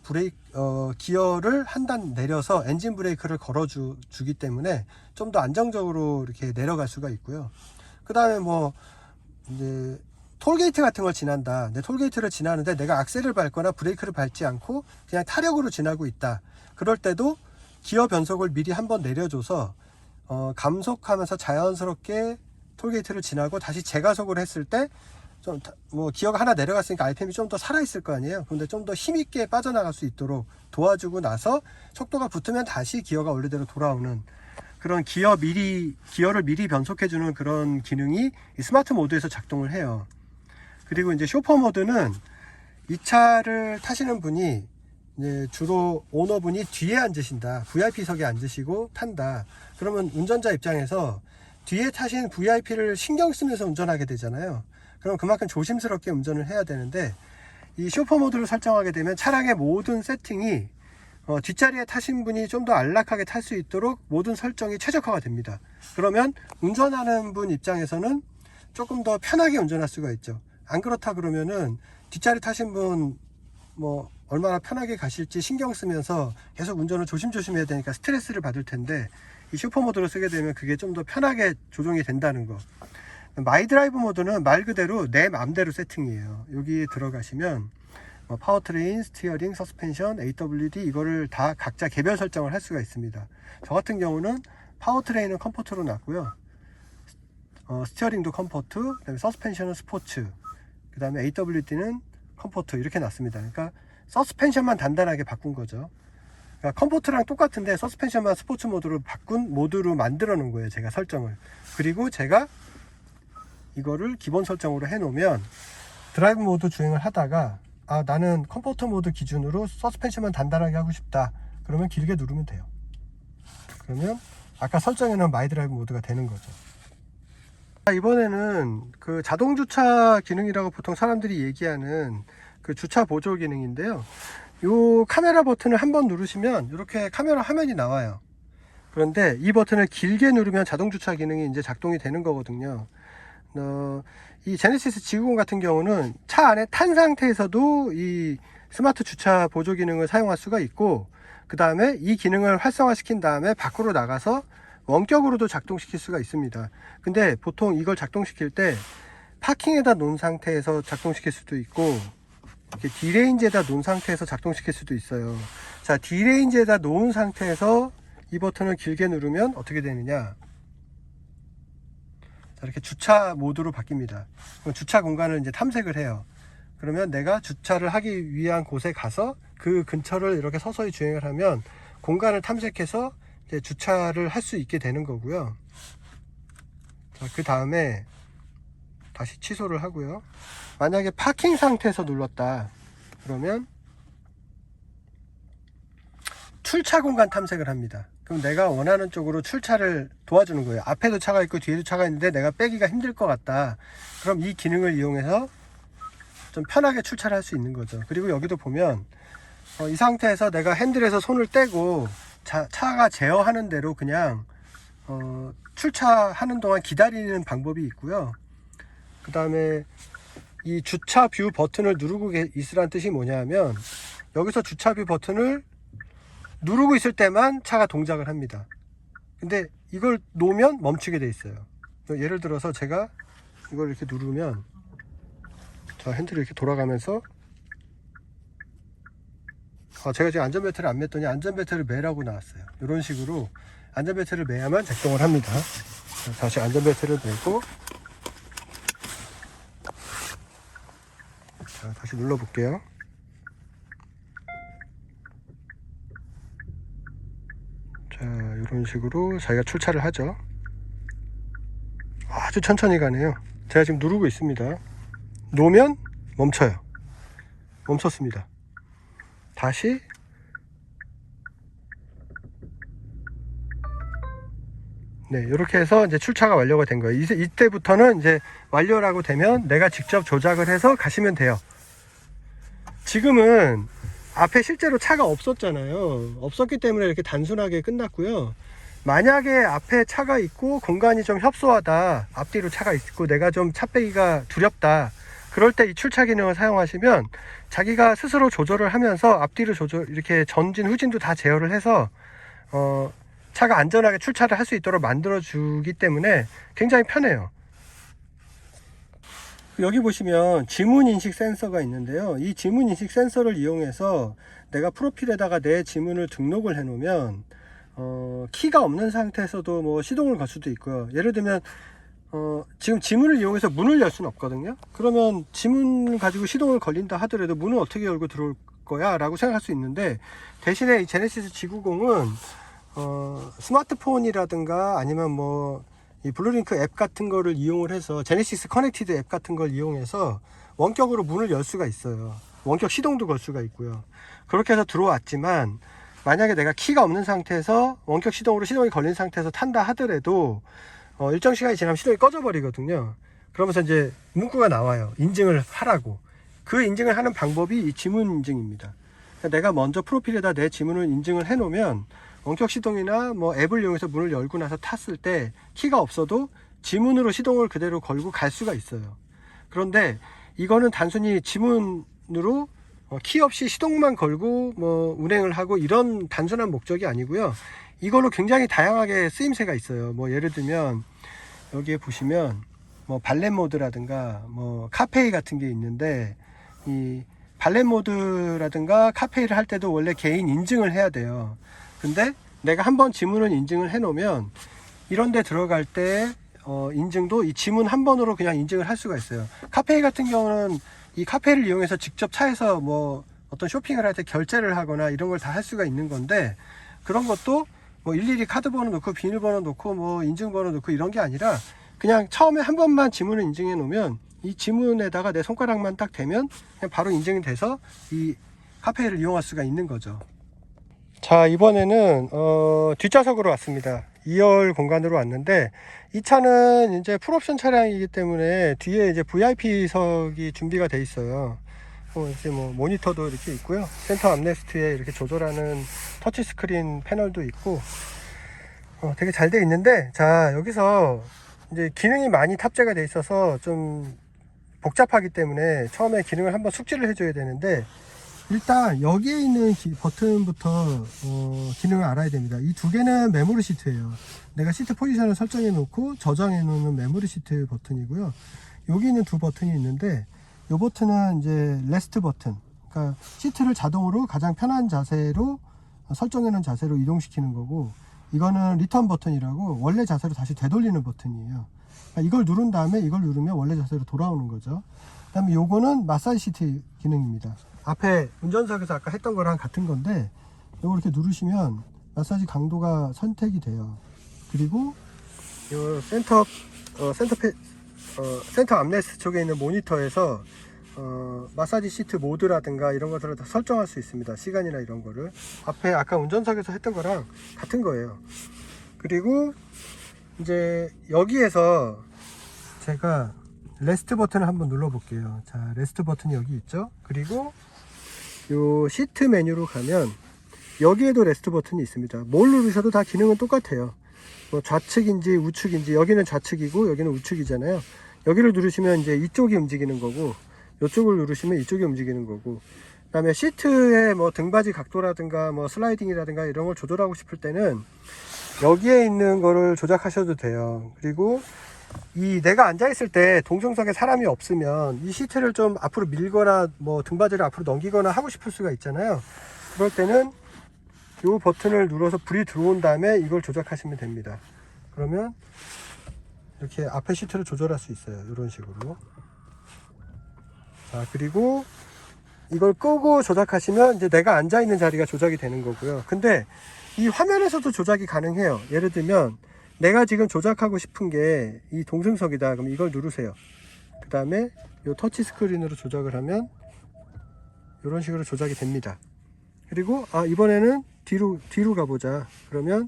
기어를 한 단 내려서 엔진 브레이크를 걸어주기 때문에 좀 더 안정적으로 이렇게 내려갈 수가 있고요. 그 다음에 뭐 이제 톨게이트 같은 걸 지난다. 내 톨게이트를 지나는데 내가 악셀을 밟거나 브레이크를 밟지 않고 그냥 타력으로 지나고 있다. 그럴 때도 기어 변속을 미리 한번 내려줘서 감속하면서 자연스럽게 톨게이트를 지나고 다시 재가속을 했을 때 좀 뭐 기어가 하나 내려갔으니까 RPM이 좀 더 살아있을 거 아니에요. 그런데 좀 더 힘있게 빠져나갈 수 있도록 도와주고 나서 속도가 붙으면 다시 기어가 원래대로 돌아오는 그런 기어를 미리 변속해주는 그런 기능이 이 스마트 모드에서 작동을 해요. 그리고 이제 쇼퍼 모드는 이 차를 타시는 분이 이제 주로 오너분이 뒤에 앉으신다. VIP석에 앉으시고 탄다. 그러면 운전자 입장에서 뒤에 타신 VIP를 신경 쓰면서 운전하게 되잖아요. 그럼 그만큼 조심스럽게 운전을 해야 되는데 이 쇼퍼 모드를 설정하게 되면 차량의 모든 세팅이 뒷자리에 타신 분이 좀 더 안락하게 탈 수 있도록 모든 설정이 최적화가 됩니다. 그러면 운전하는 분 입장에서는 조금 더 편하게 운전할 수가 있죠. 안 그렇다 그러면은 뒷자리 타신 분 뭐 얼마나 편하게 가실지 신경 쓰면서 계속 운전을 조심조심 해야 되니까 스트레스를 받을 텐데 이 슈퍼 모드로 쓰게 되면 그게 좀 더 편하게 조정이 된다는 거. 마이 드라이브 모드는 말 그대로 내 맘대로 세팅이에요. 여기 들어가시면 파워트레인, 스티어링, 서스펜션, AWD 이거를 다 각자 개별 설정을 할 수가 있습니다. 저 같은 경우는 파워트레인은 컴포트로 놨고요. 스티어링도 컴포트, 그다음에 서스펜션은 스포츠, 그 다음에 AWD는 컴포트 이렇게 놨습니다. 그러니까 서스펜션만 단단하게 바꾼 거죠. 그러니까 컴포트랑 똑같은데 서스펜션만 스포츠 모드로 바꾼 모드로 만들어 놓은 거예요. 제가 설정을. 그리고 제가 이거를 기본 설정으로 해 놓으면 드라이브 모드 주행을 하다가 나는 컴포트 모드 기준으로 서스펜션만 단단하게 하고 싶다. 그러면 길게 누르면 돼요. 그러면 아까 설정해 놓은 마이 드라이브 모드가 되는 거죠. 이번에는 그 자동 주차 기능이라고 보통 사람들이 얘기하는 그 주차 보조 기능인데요. 요 카메라 버튼을 한번 누르시면 이렇게 카메라 화면이 나와요. 그런데 이 버튼을 길게 누르면 자동 주차 기능이 이제 작동이 되는 거거든요. 이 제네시스 지구본 같은 경우는 차 안에 탄 상태에서도 이 스마트 주차 보조 기능을 사용할 수가 있고, 그 다음에 이 기능을 활성화시킨 다음에 밖으로 나가서 원격으로도 작동시킬 수가 있습니다. 근데 보통 이걸 작동시킬 때 파킹에다 놓은 상태에서 작동시킬 수도 있고 이렇게 D레인지에다 놓은 상태에서 작동시킬 수도 있어요. 자, D레인지에다 놓은 상태에서 이 버튼을 길게 누르면 어떻게 되느냐, 자, 이렇게 주차 모드로 바뀝니다. 그럼 주차 공간을 이제 탐색을 해요. 그러면 내가 주차를 하기 위한 곳에 가서 그 근처를 이렇게 서서히 주행을 하면 공간을 탐색해서 이제 주차를 할 수 있게 되는 거고요. 자, 그 다음에 다시 취소를 하고요. 만약에 파킹 상태에서 눌렀다 그러면 출차 공간 탐색을 합니다. 그럼 내가 원하는 쪽으로 출차를 도와주는 거예요. 앞에도 차가 있고 뒤에도 차가 있는데 내가 빼기가 힘들 것 같다. 그럼 이 기능을 이용해서 좀 편하게 출차를 할 수 있는 거죠. 그리고 여기도 보면 이 상태에서 내가 핸들에서 손을 떼고 차가 제어하는 대로 그냥 출차하는 동안 기다리는 방법이 있고요. 그 다음에 이 주차 뷰 버튼을 누르고 있으란 뜻이 뭐냐면 여기서 주차 뷰 버튼을 누르고 있을 때만 차가 동작을 합니다. 근데 이걸 놓으면 멈추게 돼 있어요. 예를 들어서 제가 이걸 이렇게 누르면 자, 핸들이 이렇게 돌아가면서 제가 지금 안전벨트를 안 맸더니 안전벨트를 매라고 나왔어요. 이런 식으로 안전벨트를 매야만 작동을 합니다. 자, 다시 안전벨트를 매고 자, 다시 눌러 볼게요. 자, 이런 식으로 자기가 출차를 하죠. 아주 천천히 가네요. 제가 지금 누르고 있습니다. 놓으면 멈춰요. 멈췄습니다. 다시 네, 이렇게 해서 이제 출차가 완료가 된 거예요. 이때부터는 이제 완료라고 되면 내가 직접 조작을 해서 가시면 돼요. 지금은 앞에 실제로 차가 없었잖아요. 없었기 때문에 이렇게 단순하게 끝났고요. 만약에 앞에 차가 있고 공간이 좀 협소하다, 앞뒤로 차가 있고 내가 좀 차 빼기가 두렵다, 그럴 때 이 출차 기능을 사용하시면 자기가 스스로 조절을 하면서 앞뒤로 이렇게 전진 후진도 다 제어를 해서 차가 안전하게 출차를 할 수 있도록 만들어 주기 때문에 굉장히 편해요. 여기 보시면 지문 인식 센서가 있는데요. 이 지문 인식 센서를 이용해서 내가 프로필에다가 내 지문을 등록을 해 놓으면 키가 없는 상태에서도 뭐 시동을 걸 수도 있고요. 예를 들면 지금 지문을 이용해서 문을 열 수는 없거든요. 그러면 지문 가지고 시동을 걸린다 하더라도 문을 어떻게 열고 들어올 거야 라고 생각할 수 있는데, 대신에 이 제네시스 G90은 스마트폰이라든가 아니면 뭐 이 블루링크 앱 같은 거를 이용을 해서, 제네시스 커넥티드 앱 같은 걸 이용해서 원격으로 문을 열 수가 있어요. 원격 시동도 걸 수가 있고요. 그렇게 해서 들어왔지만 만약에 내가 키가 없는 상태에서 원격 시동으로 시동이 걸린 상태에서 탄다 하더라도 일정 시간이 지나면 시동이 꺼져 버리거든요. 그러면서 이제 문구가 나와요. 인증을 하라고. 그 인증을 하는 방법이 이 지문 인증입니다. 그러니까 내가 먼저 프로필에다 내 지문을 인증을 해 놓으면 원격 시동이나 뭐 앱을 이용해서 문을 열고 나서 탔을 때 키가 없어도 지문으로 시동을 그대로 걸고 갈 수가 있어요. 그런데 이거는 단순히 지문으로 키 없이 시동만 걸고 뭐 운행을 하고 이런 단순한 목적이 아니고요. 이걸로 굉장히 다양하게 쓰임새가 있어요. 뭐 예를 들면 여기에 보시면 뭐 발렛 모드라든가 뭐 카페이 같은 게 있는데, 이 발렛 모드라든가 카페이를 할 때도 원래 개인 인증을 해야 돼요. 근데 내가 한번 지문을 인증을 해 놓으면 이런 데 들어갈 때 인증도 이 지문 한 번으로 그냥 인증을 할 수가 있어요. 카페이 같은 경우는 이 카페이를 이용해서 직접 차에서 뭐 어떤 쇼핑을 할 때 결제를 하거나 이런 걸 다 할 수가 있는 건데, 그런 것도 뭐 일일이 카드 번호 넣고 비밀번호 넣고 뭐 인증번호 넣고 이런 게 아니라 그냥 처음에 한 번만 지문을 인증해 놓으면 이 지문에다가 내 손가락만 딱 대면 그냥 바로 인증이 돼서 이 카페이를 이용할 수가 있는 거죠. 자, 이번에는 뒷좌석으로 왔습니다. 2열 공간으로 왔는데, 이 차는 이제 풀옵션 차량이기 때문에 뒤에 이제 VIP석이 준비가 돼 있어요. 이제 뭐 모니터도 이렇게 있고요. 센터 암레스트에 이렇게 조절하는 터치 스크린 패널도 있고 되게 잘 돼 있는데, 자, 여기서 이제 기능이 많이 탑재가 돼 있어서 좀 복잡하기 때문에 처음에 기능을 한번 숙지를 해줘야 되는데, 일단 여기에 있는 버튼부터 기능을 알아야 됩니다. 이 두 개는 메모리 시트예요. 내가 시트 포지션을 설정해 놓고 저장해 놓는 메모리 시트 버튼이고요. 여기 있는 두 버튼이 있는데 이 버튼은 이제 레스트 버튼, 그러니까 시트를 자동으로 가장 편한 자세로 설정해 놓은 자세로 이동시키는 거고, 이거는 리턴 버튼이라고 원래 자세로 다시 되돌리는 버튼이에요. 그러니까 이걸 누른 다음에 이걸 누르면 원래 자세로 돌아오는 거죠. 그 다음에 요거는 마사지 시트 기능입니다. 앞에 운전석에서 아까 했던 거랑 같은 건데, 요거 이렇게 누르시면 마사지 강도가 선택이 돼요. 그리고 요 센터 암레스트 쪽에 있는 모니터에서 마사지 시트 모드라든가 이런 것들을 다 설정할 수 있습니다. 시간이나 이런 거를. 앞에 아까 운전석에서 했던 거랑 같은 거예요. 그리고 이제 여기에서 제가 레스트 버튼을 한번 눌러 볼게요. 자, 레스트 버튼이 여기 있죠. 그리고 요 시트 메뉴로 가면 여기에도 레스트 버튼이 있습니다. 뭘 누르셔도 다 기능은 똑같아요. 뭐 좌측인지 우측인지, 여기는 좌측이고 여기는 우측이잖아요. 여기를 누르시면 이제 이쪽이 움직이는 거고, 이쪽을 누르시면 이쪽이 움직이는 거고, 그 다음에 시트의 뭐 등받이 각도라든가 뭐 슬라이딩이라든가 이런 걸 조절하고 싶을 때는 여기에 있는 거를 조작하셔도 돼요. 그리고 이 내가 앉아 있을 때 동승석에 사람이 없으면 이 시트를 좀 앞으로 밀거나 뭐 등받이를 앞으로 넘기거나 하고 싶을 수가 있잖아요. 그럴 때는 이 버튼을 눌러서 불이 들어온 다음에 이걸 조작하시면 됩니다. 그러면 이렇게 앞에 시트를 조절할 수 있어요. 이런 식으로. 자, 그리고 이걸 끄고 조작하시면 이제 내가 앉아 있는 자리가 조작이 되는 거고요. 근데 이 화면에서도 조작이 가능해요. 예를 들면 내가 지금 조작하고 싶은 게 이 동승석이다. 그럼 이걸 누르세요. 그 다음에 이 터치 스크린으로 조작을 하면 이런 식으로 조작이 됩니다. 그리고 이번에는 뒤로 가보자. 그러면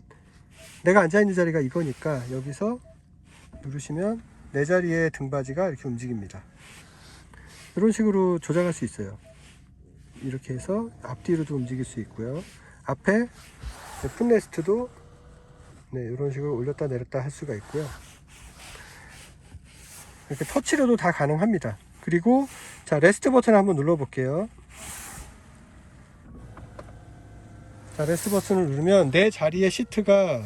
내가 앉아있는 자리가 이거니까 여기서 누르시면 내 자리의 등받이가 이렇게 움직입니다. 이런 식으로 조작할 수 있어요. 이렇게 해서 앞뒤로도 움직일 수 있고요. 앞에 풋레스트도 이런 식으로 올렸다 내렸다 할 수가 있고요. 이렇게 터치로도 다 가능합니다. 그리고 자, 레스트 버튼을 한번 눌러 볼게요. 자, 레스트 버튼을 누르면 내 자리의 시트가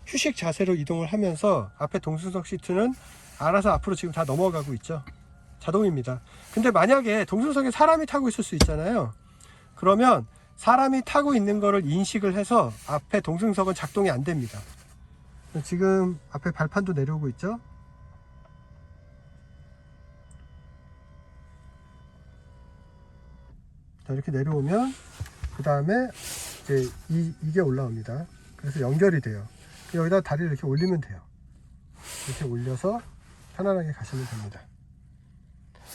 휴식 자세로 이동을 하면서 앞에 동승석 시트는 알아서 앞으로 지금 다 넘어가고 있죠. 자동입니다. 근데 만약에 동승석에 사람이 타고 있을 수 있잖아요. 그러면 사람이 타고 있는 거를 인식을 해서 앞에 동승석은 작동이 안 됩니다. 지금 앞에 발판도 내려오고 있죠. 자, 이렇게 내려오면 그 다음에 이제 이게 올라옵니다. 그래서 연결이 돼요. 여기다 다리를 이렇게 올리면 돼요. 이렇게 올려서 편안하게 가시면 됩니다.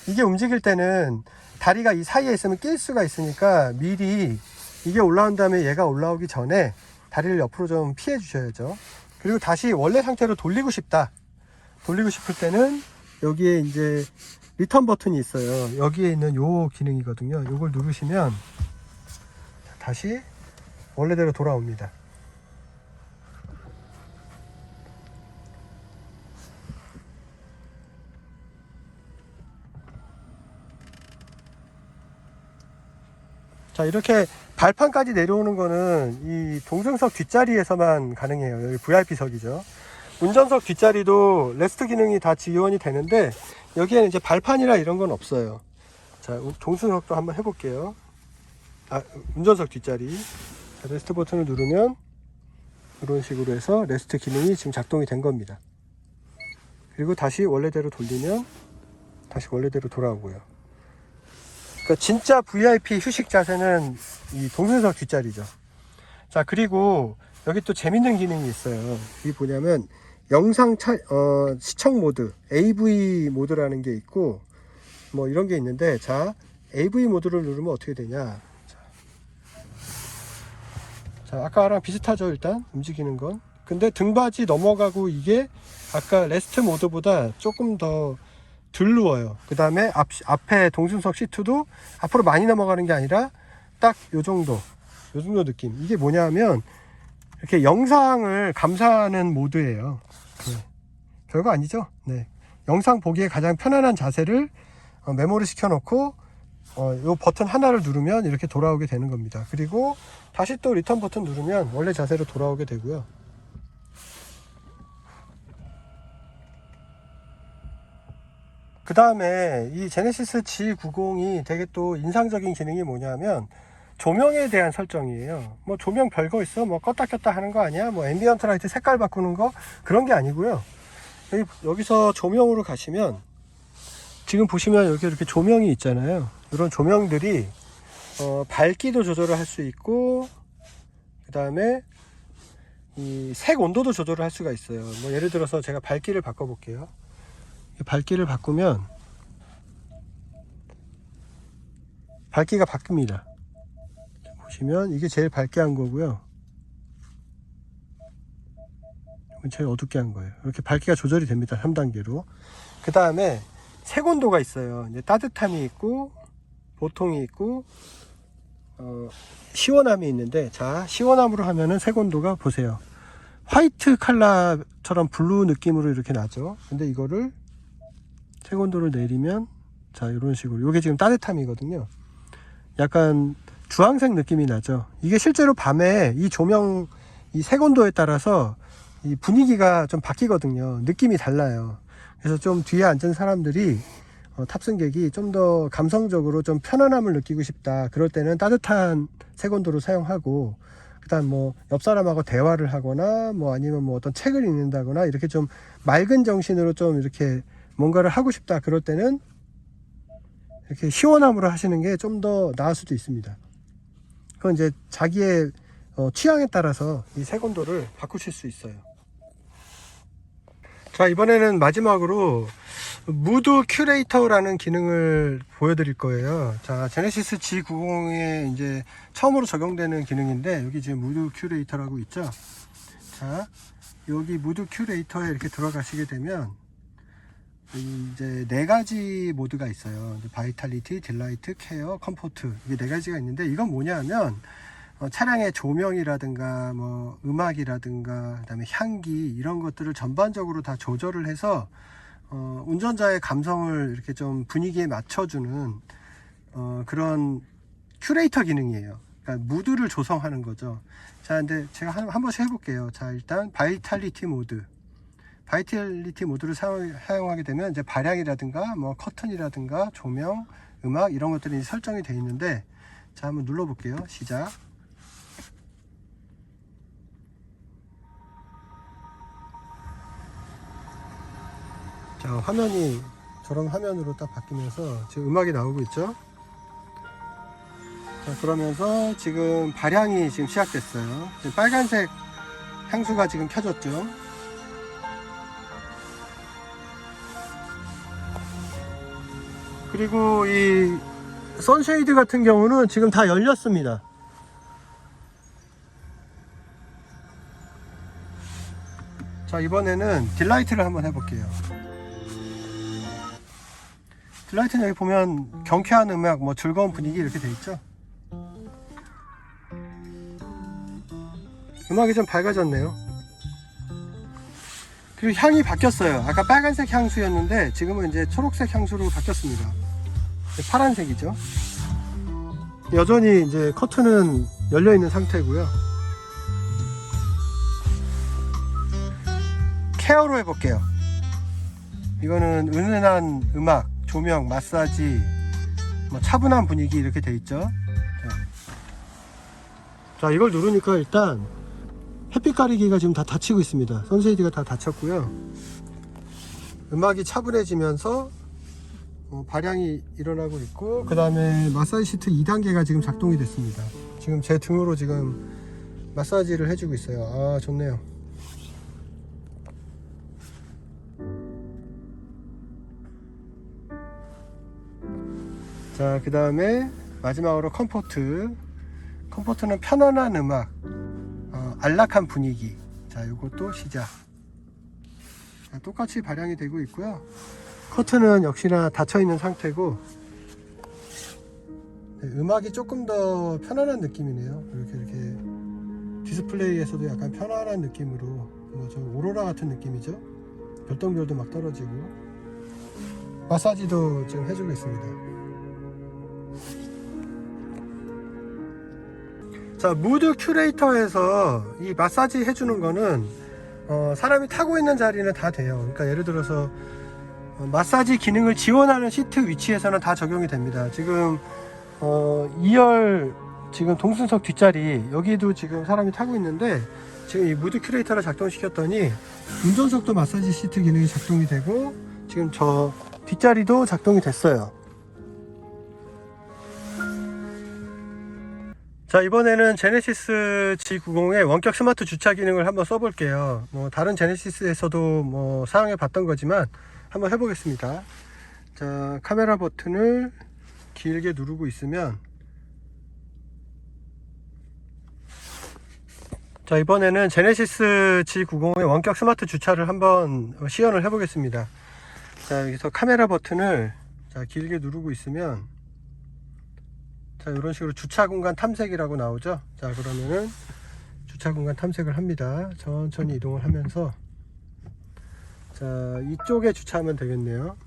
이게 움직일 때는 다리가 이 사이에 있으면 낄 수가 있으니까 미리 이게 올라온 다음에 얘가 올라오기 전에 다리를 옆으로 좀 피해 주셔야죠. 그리고 다시 원래 상태로 돌리고 싶다. 돌리고 싶을 때는 여기에 이제 리턴 버튼이 있어요. 여기에 있는 요 기능이거든요. 요걸 누르시면 다시 원래대로 돌아옵니다. 자, 이렇게 발판까지 내려오는 거는 이 동승석 뒷자리에서만 가능해요. 여기 VIP석이죠. 운전석 뒷자리도 레스트 기능이 다 지원이 되는데 여기에는 이제 발판이라 이런 건 없어요. 자, 동승석도 한번 해볼게요. 운전석 뒷자리. 자, 레스트 버튼을 누르면 이런 식으로 해서 레스트 기능이 지금 작동이 된 겁니다. 그리고 다시 원래대로 돌리면 다시 원래대로 돌아오고요. 그러니까 진짜 VIP 휴식 자세는 이 동승석 뒷자리죠. 자, 그리고 여기 또 재밌는 기능이 있어요. 이게 뭐냐면 영상 시청 모드, AV 모드라는 게 있고 뭐 이런 게 있는데, 자, AV 모드를 누르면 어떻게 되냐. 자, 아까랑 비슷하죠. 일단 움직이는 건. 근데 등받이 넘어가고 이게 아까 레스트 모드보다 조금 더 덜 누워요. 그 다음에 앞에 동승석 시트도 앞으로 많이 넘어가는 게 아니라 딱 요 정도 느낌. 이게 뭐냐 하면 이렇게 영상을 감상하는 모드예요. 별거 아니죠. 네. 영상 보기에 가장 편안한 자세를 메모리 시켜 놓고 이 버튼 하나를 누르면 이렇게 돌아오게 되는 겁니다. 그리고 다시 또 리턴 버튼 누르면 원래 자세로 돌아오게 되고요. 그 다음에 이 제네시스 G90이 되게 또 인상적인 기능이 뭐냐면 조명에 대한 설정이에요. 뭐 조명 별거 있어? 뭐 껐다 켰다 하는 거 아니야? 뭐 앰비언트 라이트 색깔 바꾸는 거? 그런 게 아니고요. 여기서 조명으로 가시면 지금 보시면 이렇게 조명이 있잖아요. 이런 조명들이 밝기도 조절을 할 수 있고, 그 다음에 이 색 온도도 조절을 할 수가 있어요. 뭐 예를 들어서 제가 밝기를 바꿔 볼게요. 밝기를 바꾸면 밝기가 바뀝니다. 보시면 이게 제일 밝게 한 거고요. 이건 제일 어둡게 한 거예요. 이렇게 밝기가 조절이 됩니다. 3단계로. 그 다음에 색온도가 있어요. 이제 따뜻함이 있고 보통이 있고 시원함이 있는데, 자, 시원함으로 하면은 색온도가 보세요. 화이트 컬러처럼 블루 느낌으로 이렇게 나죠. 근데 이거를 색온도를 내리면 자, 이런 식으로, 이게 지금 따뜻함이거든요. 약간 주황색 느낌이 나죠. 이게 실제로 밤에 이 조명 이 색온도에 따라서 이 분위기가 좀 바뀌거든요. 느낌이 달라요. 그래서 좀 뒤에 앉은 사람들이 탑승객이 좀 더 감성적으로 좀 편안함을 느끼고 싶다, 그럴 때는 따뜻한 색온도를 사용하고, 그 다음 뭐 옆 사람하고 대화를 하거나 뭐 아니면 뭐 어떤 책을 읽는다거나 이렇게 좀 맑은 정신으로 좀 이렇게 뭔가를 하고 싶다, 그럴 때는 이렇게 시원함으로 하시는 게 좀 더 나을 수도 있습니다. 그건 이제 자기의 취향에 따라서 이 색온도를 바꾸실 수 있어요. 자, 이번에는 마지막으로 무드 큐레이터라는 기능을 보여드릴 거예요. 자, 제네시스 G90에 이제 처음으로 적용되는 기능인데, 여기 지금 무드 큐레이터라고 있죠. 자, 여기 무드 큐레이터에 이렇게 들어가시게 되면 이제 4가지 모드가 있어요. 바이탈리티, 딜라이트, 케어, 컴포트, 이게 4가지가 있는데, 이건 뭐냐면 차량의 조명이라든가 뭐 음악이라든가 그다음에 향기, 이런 것들을 전반적으로 다 조절을 해서 운전자의 감성을 이렇게 좀 분위기에 맞춰주는 그런 큐레이터 기능이에요. 그러니까 무드를 조성하는 거죠. 자, 근데 제가 한 번씩 해볼게요. 자, 일단 바이탈리티 모드를 사용하게 되면 이제 발향이라든가 뭐 커튼이라든가 조명, 음악, 이런 것들이 설정이 되어 있는데, 자, 한번 눌러볼게요. 시작. 자, 화면이 저런 화면으로 딱 바뀌면서 지금 음악이 나오고 있죠. 자, 그러면서 지금 발향이 지금 시작됐어요. 지금 빨간색 향수가 지금 켜졌죠. 그리고 이 선쉐이드 같은 경우는 지금 다 열렸습니다. 자, 이번에는 딜라이트를 한번 해볼게요. 딜라이트는 여기 보면 경쾌한 음악, 뭐 즐거운 분위기 이렇게 돼 있죠. 음악이 좀 밝아졌네요. 그리고 향이 바뀌었어요. 아까 빨간색 향수였는데 지금은 이제 초록색 향수로 바뀌었습니다. 파란색이죠. 여전히 이제 커튼은 열려 있는 상태고요. 케어로 해볼게요. 이거는 은은한 음악, 조명, 마사지, 뭐 차분한 분위기 이렇게 돼 있죠. 자, 이걸 누르니까 일단 햇빛 가리기가 지금 다 닫히고 있습니다. 선쉐이드가 다 닫혔고요. 음악이 차분해지면서 발향이 일어나고 있고, 그 다음에 마사지 시트 2단계가 지금 작동이 됐습니다. 지금 제 등으로 지금 마사지를 해주고 있어요. 아, 좋네요. 자, 그 다음에 마지막으로 컴포트는 편안한 음악, 안락한 분위기. 자, 이것도 시작. 자, 똑같이 발향이 되고 있고요. 커튼은 역시나 닫혀 있는 상태고, 네, 음악이 조금 더 편안한 느낌이네요. 이렇게 디스플레이에서도 약간 편안한 느낌으로, 뭐 좀 오로라 같은 느낌이죠. 별똥별도 막 떨어지고, 마사지도 지금 해주고 있습니다. 자, 무드 큐레이터에서 이 마사지 해주는 거는 사람이 타고 있는 자리는 다 돼요. 그러니까 예를 들어서 마사지 기능을 지원하는 시트 위치에서는 다 적용이 됩니다. 지금 2열 지금 동승석 뒷자리 여기도 지금 사람이 타고 있는데 지금 이 무드 큐레이터를 작동시켰더니 운전석도 마사지 시트 기능이 작동이 되고 지금 저 뒷자리도 작동이 됐어요. 자, 이번에는 제네시스 G90의 원격 스마트 주차 기능을 한번 써볼게요. 다른 제네시스에서도 사용해 봤던 거지만 한번 해보겠습니다. 자, 카메라 버튼을 길게 누르고 있으면, 자, 이번에는 제네시스 G90의 원격 스마트 주차를 한번 시연을 해보겠습니다. 자, 여기서 카메라 버튼을 길게 누르고 있으면, 자, 이런 식으로 주차 공간 탐색이라고 나오죠. 자, 그러면은 주차 공간 탐색을 합니다. 천천히 이동을 하면서, 자, 이쪽에 주차하면 되겠네요.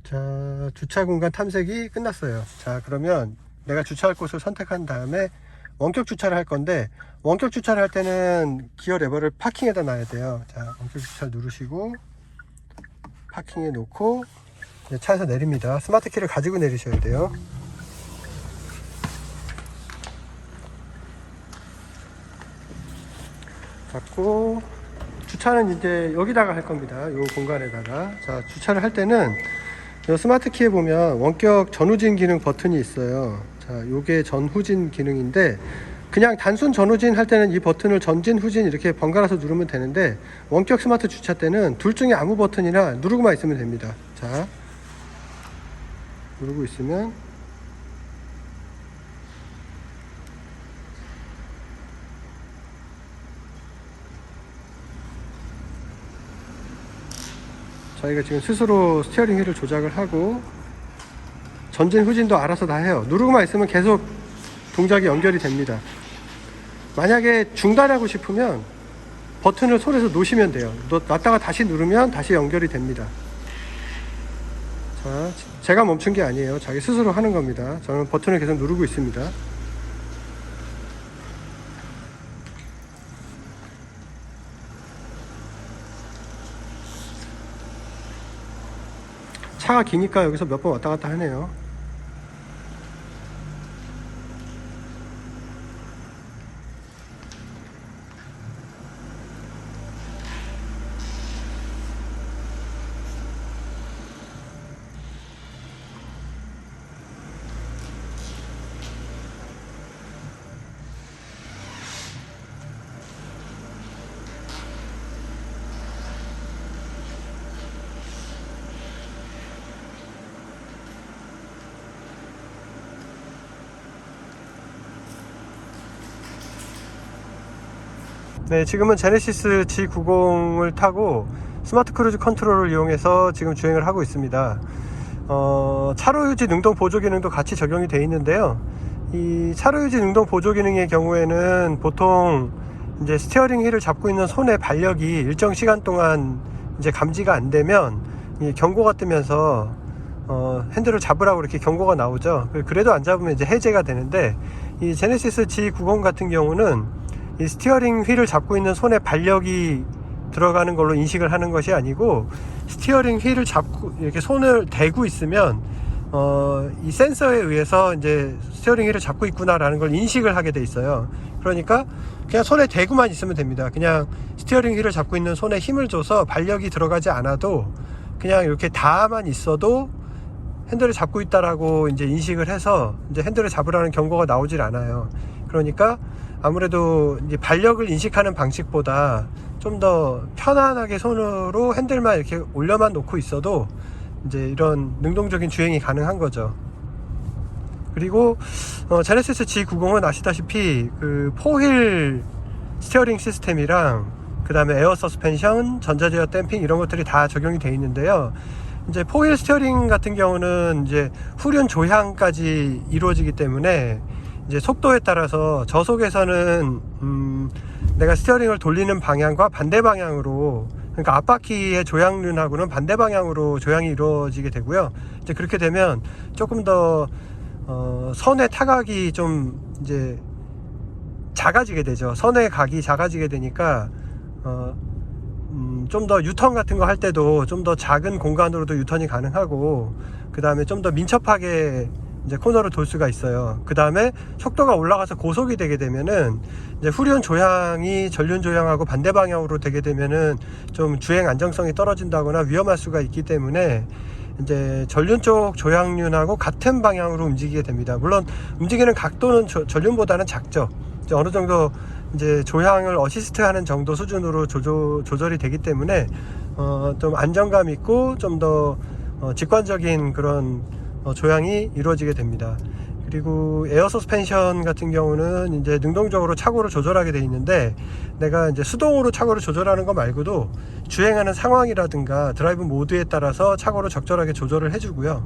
자, 주차 공간 탐색이 끝났어요. 자, 그러면 내가 주차할 곳을 선택한 다음에 원격 주차를 할 건데, 원격 주차를 할 때는 기어 레버를 파킹에다 놔야 돼요. 자, 원격 주차 누르시고 파킹에 놓고 이제 차에서 내립니다. 스마트 키를 가지고 내리셔야 돼요. 잡고 주차는 이제 여기다가 할 겁니다. 이 공간에다가. 자, 주차를 할 때는 이 스마트 키에 보면 원격 전후진 기능 버튼이 있어요. 자, 요게 전후진 기능인데, 그냥 단순 전후진 할 때는 이 버튼을 전진 후진 이렇게 번갈아서 누르면 되는데, 원격 스마트 주차 때는 둘 중에 아무 버튼이나 누르고만 있으면 됩니다. 자, 누르고 있으면 저희가 지금 스스로 스티어링 휠을 조작을 하고 전진 후진도 알아서 다 해요. 누르고만 있으면 계속 동작이 연결이 됩니다. 만약에 중단하고 싶으면 버튼을 손에서 놓으시면 돼요. 놨다가 다시 누르면 다시 연결이 됩니다. 자, 제가 멈춘 게 아니에요. 자기 스스로 하는 겁니다. 저는 버튼을 계속 누르고 있습니다. 차가 기니까 여기서 몇 번 왔다 갔다 하네요. 네, 지금은 제네시스 G90을 타고 스마트 크루즈 컨트롤을 이용해서 지금 주행을 하고 있습니다. 차로 유지 능동 보조 기능도 같이 적용이 되어 있는데요. 이 차로 유지 능동 보조 기능의 경우에는 보통 이제 스티어링 휠을 잡고 있는 손의 발력이 일정 시간 동안 이제 감지가 안 되면 이 경고가 뜨면서 핸들을 잡으라고 이렇게 경고가 나오죠. 그래도 안 잡으면 이제 해제가 되는데, 이 제네시스 G90 같은 경우는 이 스티어링 휠을 잡고 있는 손에 발력이 들어가는 걸로 인식을 하는 것이 아니고, 스티어링 휠을 잡고 이렇게 손을 대고 있으면 이 센서에 의해서 이제 스티어링 휠을 잡고 있구나라는 걸 인식을 하게 돼 있어요. 그러니까 그냥 손에 대고만 있으면 됩니다. 그냥 스티어링 휠을 잡고 있는 손에 힘을 줘서 발력이 들어가지 않아도 그냥 이렇게 닿아만 있어도 핸들을 잡고 있다라고 이제 인식을 해서 이제 핸들을 잡으라는 경고가 나오질 않아요. 그러니까 아무래도 이제 발력을 인식하는 방식보다 좀 더 편안하게 손으로 핸들만 이렇게 올려만 놓고 있어도 이제 이런 능동적인 주행이 가능한 거죠. 그리고 제네시스 G90은 아시다시피 그 4휠 스티어링 시스템이랑 그 다음에 에어 서스펜션, 전자제어 댐핑 이런 것들이 다 적용이 되어 있는데요. 이제 4휠 스티어링 같은 경우는 이제 후륜 조향까지 이루어지기 때문에 이제 속도에 따라서 저속에서는 내가 스티어링을 돌리는 방향과 반대 방향으로 그러니까 앞바퀴의 조향륜하고는 반대 방향으로 조향이 이루어지게 되고요. 이제 그렇게 되면 조금 더 선의 타각이 좀 이제 작아지게 되죠. 선의 각이 작아지게 되니까 좀 더 유턴 같은 거 할 때도 좀 더 작은 공간으로도 유턴이 가능하고, 그 다음에 좀 더 민첩하게 이제 코너를 돌 수가 있어요. 그 다음에 속도가 올라가서 고속이 되게 되면은 이제 후륜 조향이 전륜 조향하고 반대 방향으로 되게 되면은 좀 주행 안정성이 떨어진다거나 위험할 수가 있기 때문에 이제 전륜 쪽 조향륜하고 같은 방향으로 움직이게 됩니다. 물론 움직이는 각도는 전륜보다는 작죠. 이제 어느 정도 이제 조향을 어시스트하는 정도 수준으로 조절이 되기 때문에 좀 안정감 있고 좀 더 직관적인 그런 조향이 이루어지게 됩니다. 그리고 에어 서스펜션 같은 경우는 이제 능동적으로 차고를 조절하게 되어 있는데, 내가 이제 수동으로 차고를 조절하는 거 말고도 주행하는 상황이라든가 드라이브 모드에 따라서 차고를 적절하게 조절을 해주고요.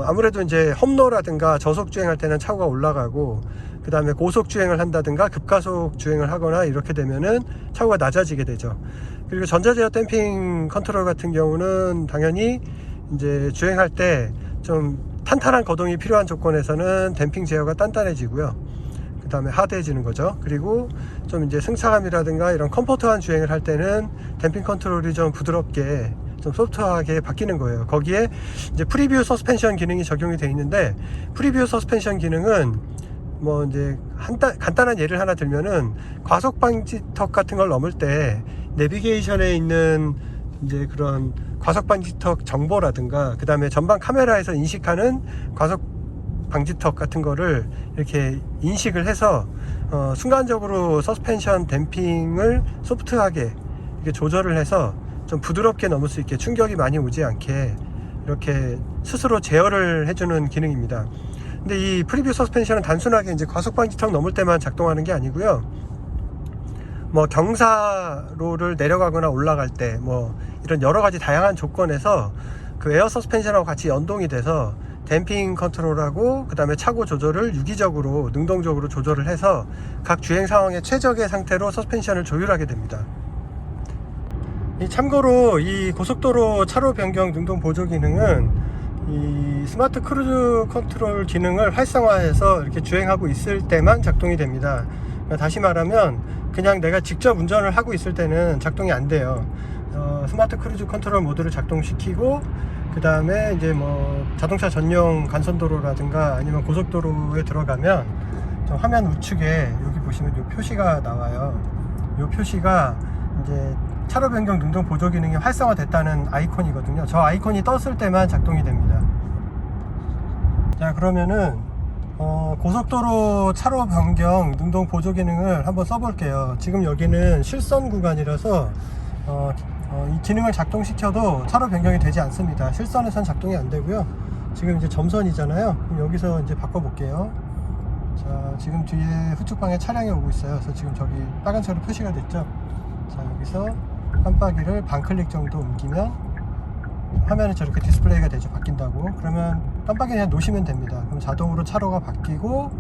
아무래도 이제 험로라든가 저속 주행할 때는 차고가 올라가고, 그 다음에 고속 주행을 한다든가 급가속 주행을 하거나 이렇게 되면은 차고가 낮아지게 되죠. 그리고 전자제어 댐핑 컨트롤 같은 경우는 당연히 이제 주행할 때 좀 탄탄한 거동이 필요한 조건에서는 댐핑 제어가 단단해지고요. 그 다음에 하드해지는 거죠. 그리고 좀 이제 승차감이라든가 이런 컴포트한 주행을 할 때는 댐핑 컨트롤이 좀 부드럽게 좀 소프트하게 바뀌는 거예요. 거기에 이제 프리뷰 서스펜션 기능이 적용이 되어 있는데, 프리뷰 서스펜션 기능은 뭐 이제 간단한 예를 하나 들면은 과속 방지턱 같은 걸 넘을 때 내비게이션에 있는 이제 그런 과속 방지턱 정보라든가, 그 다음에 전방 카메라에서 인식하는 과속 방지턱 같은 거를 이렇게 인식을 해서 순간적으로 서스펜션 댐핑을 소프트하게 이렇게 조절을 해서 좀 부드럽게 넘을 수 있게, 충격이 많이 오지 않게 이렇게 스스로 제어를 해주는 기능입니다. 근데 이 프리뷰 서스펜션은 단순하게 이제 과속 방지턱 넘을 때만 작동하는 게 아니고요. 뭐 경사로를 내려가거나 올라갈 때 뭐 이런 여러 가지 다양한 조건에서 그 에어 서스펜션하고 같이 연동이 돼서 댐핑 컨트롤하고 그 다음에 차고 조절을 유기적으로 능동적으로 조절을 해서 각 주행 상황에 최적의 상태로 서스펜션을 조율하게 됩니다. 참고로 이 고속도로 차로 변경 능동 보조 기능은 이 스마트 크루즈 컨트롤 기능을 활성화해서 이렇게 주행하고 있을 때만 작동이 됩니다. 다시 말하면 그냥 내가 직접 운전을 하고 있을 때는 작동이 안 돼요. 스마트 크루즈 컨트롤 모드를 작동시키고, 그 다음에 이제 뭐 자동차 전용 간선도로라든가 아니면 고속도로에 들어가면 좀 화면 우측에 여기 보시면 이 표시가 나와요. 이 표시가 이제 차로 변경 능동 보조 기능이 활성화됐다는 아이콘이거든요. 저 아이콘이 떴을 때만 작동이 됩니다. 자, 그러면은 고속도로 차로 변경 능동 보조 기능을 한번 써볼게요. 지금 여기는 실선 구간이라서 이 기능을 작동시켜도 차로 변경이 되지 않습니다. 실선에선 작동이 안 되고요. 지금 이제 점선이잖아요. 그럼 여기서 이제 바꿔볼게요. 자, 지금 뒤에 후측방에 차량이 오고 있어요. 그래서 지금 저기 빨간색으로 표시가 됐죠. 자, 여기서 깜빡이를 반클릭 정도 옮기면 화면이 저렇게 디스플레이가 되죠. 바뀐다고. 그러면 깜빡이 그냥 놓으시면 됩니다. 그럼 자동으로 차로가 바뀌고,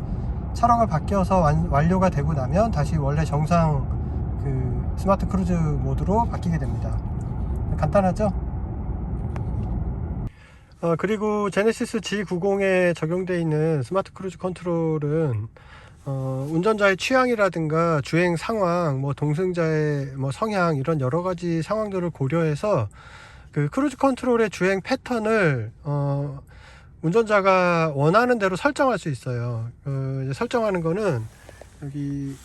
차로가 바뀌어서 완료가 되고 나면 다시 원래 정상 그 스마트 크루즈 모드로 바뀌게 됩니다. 간단하죠? 그리고 제네시스 G90에 적용되어 있는 스마트 크루즈 컨트롤은 운전자의 취향이라든가 주행 상황, 뭐 동승자의 뭐 성향, 이런 여러 가지 상황들을 고려해서 그 크루즈 컨트롤의 주행 패턴을 운전자가 원하는 대로 설정할 수 있어요. 이제 설정하는 거는 여기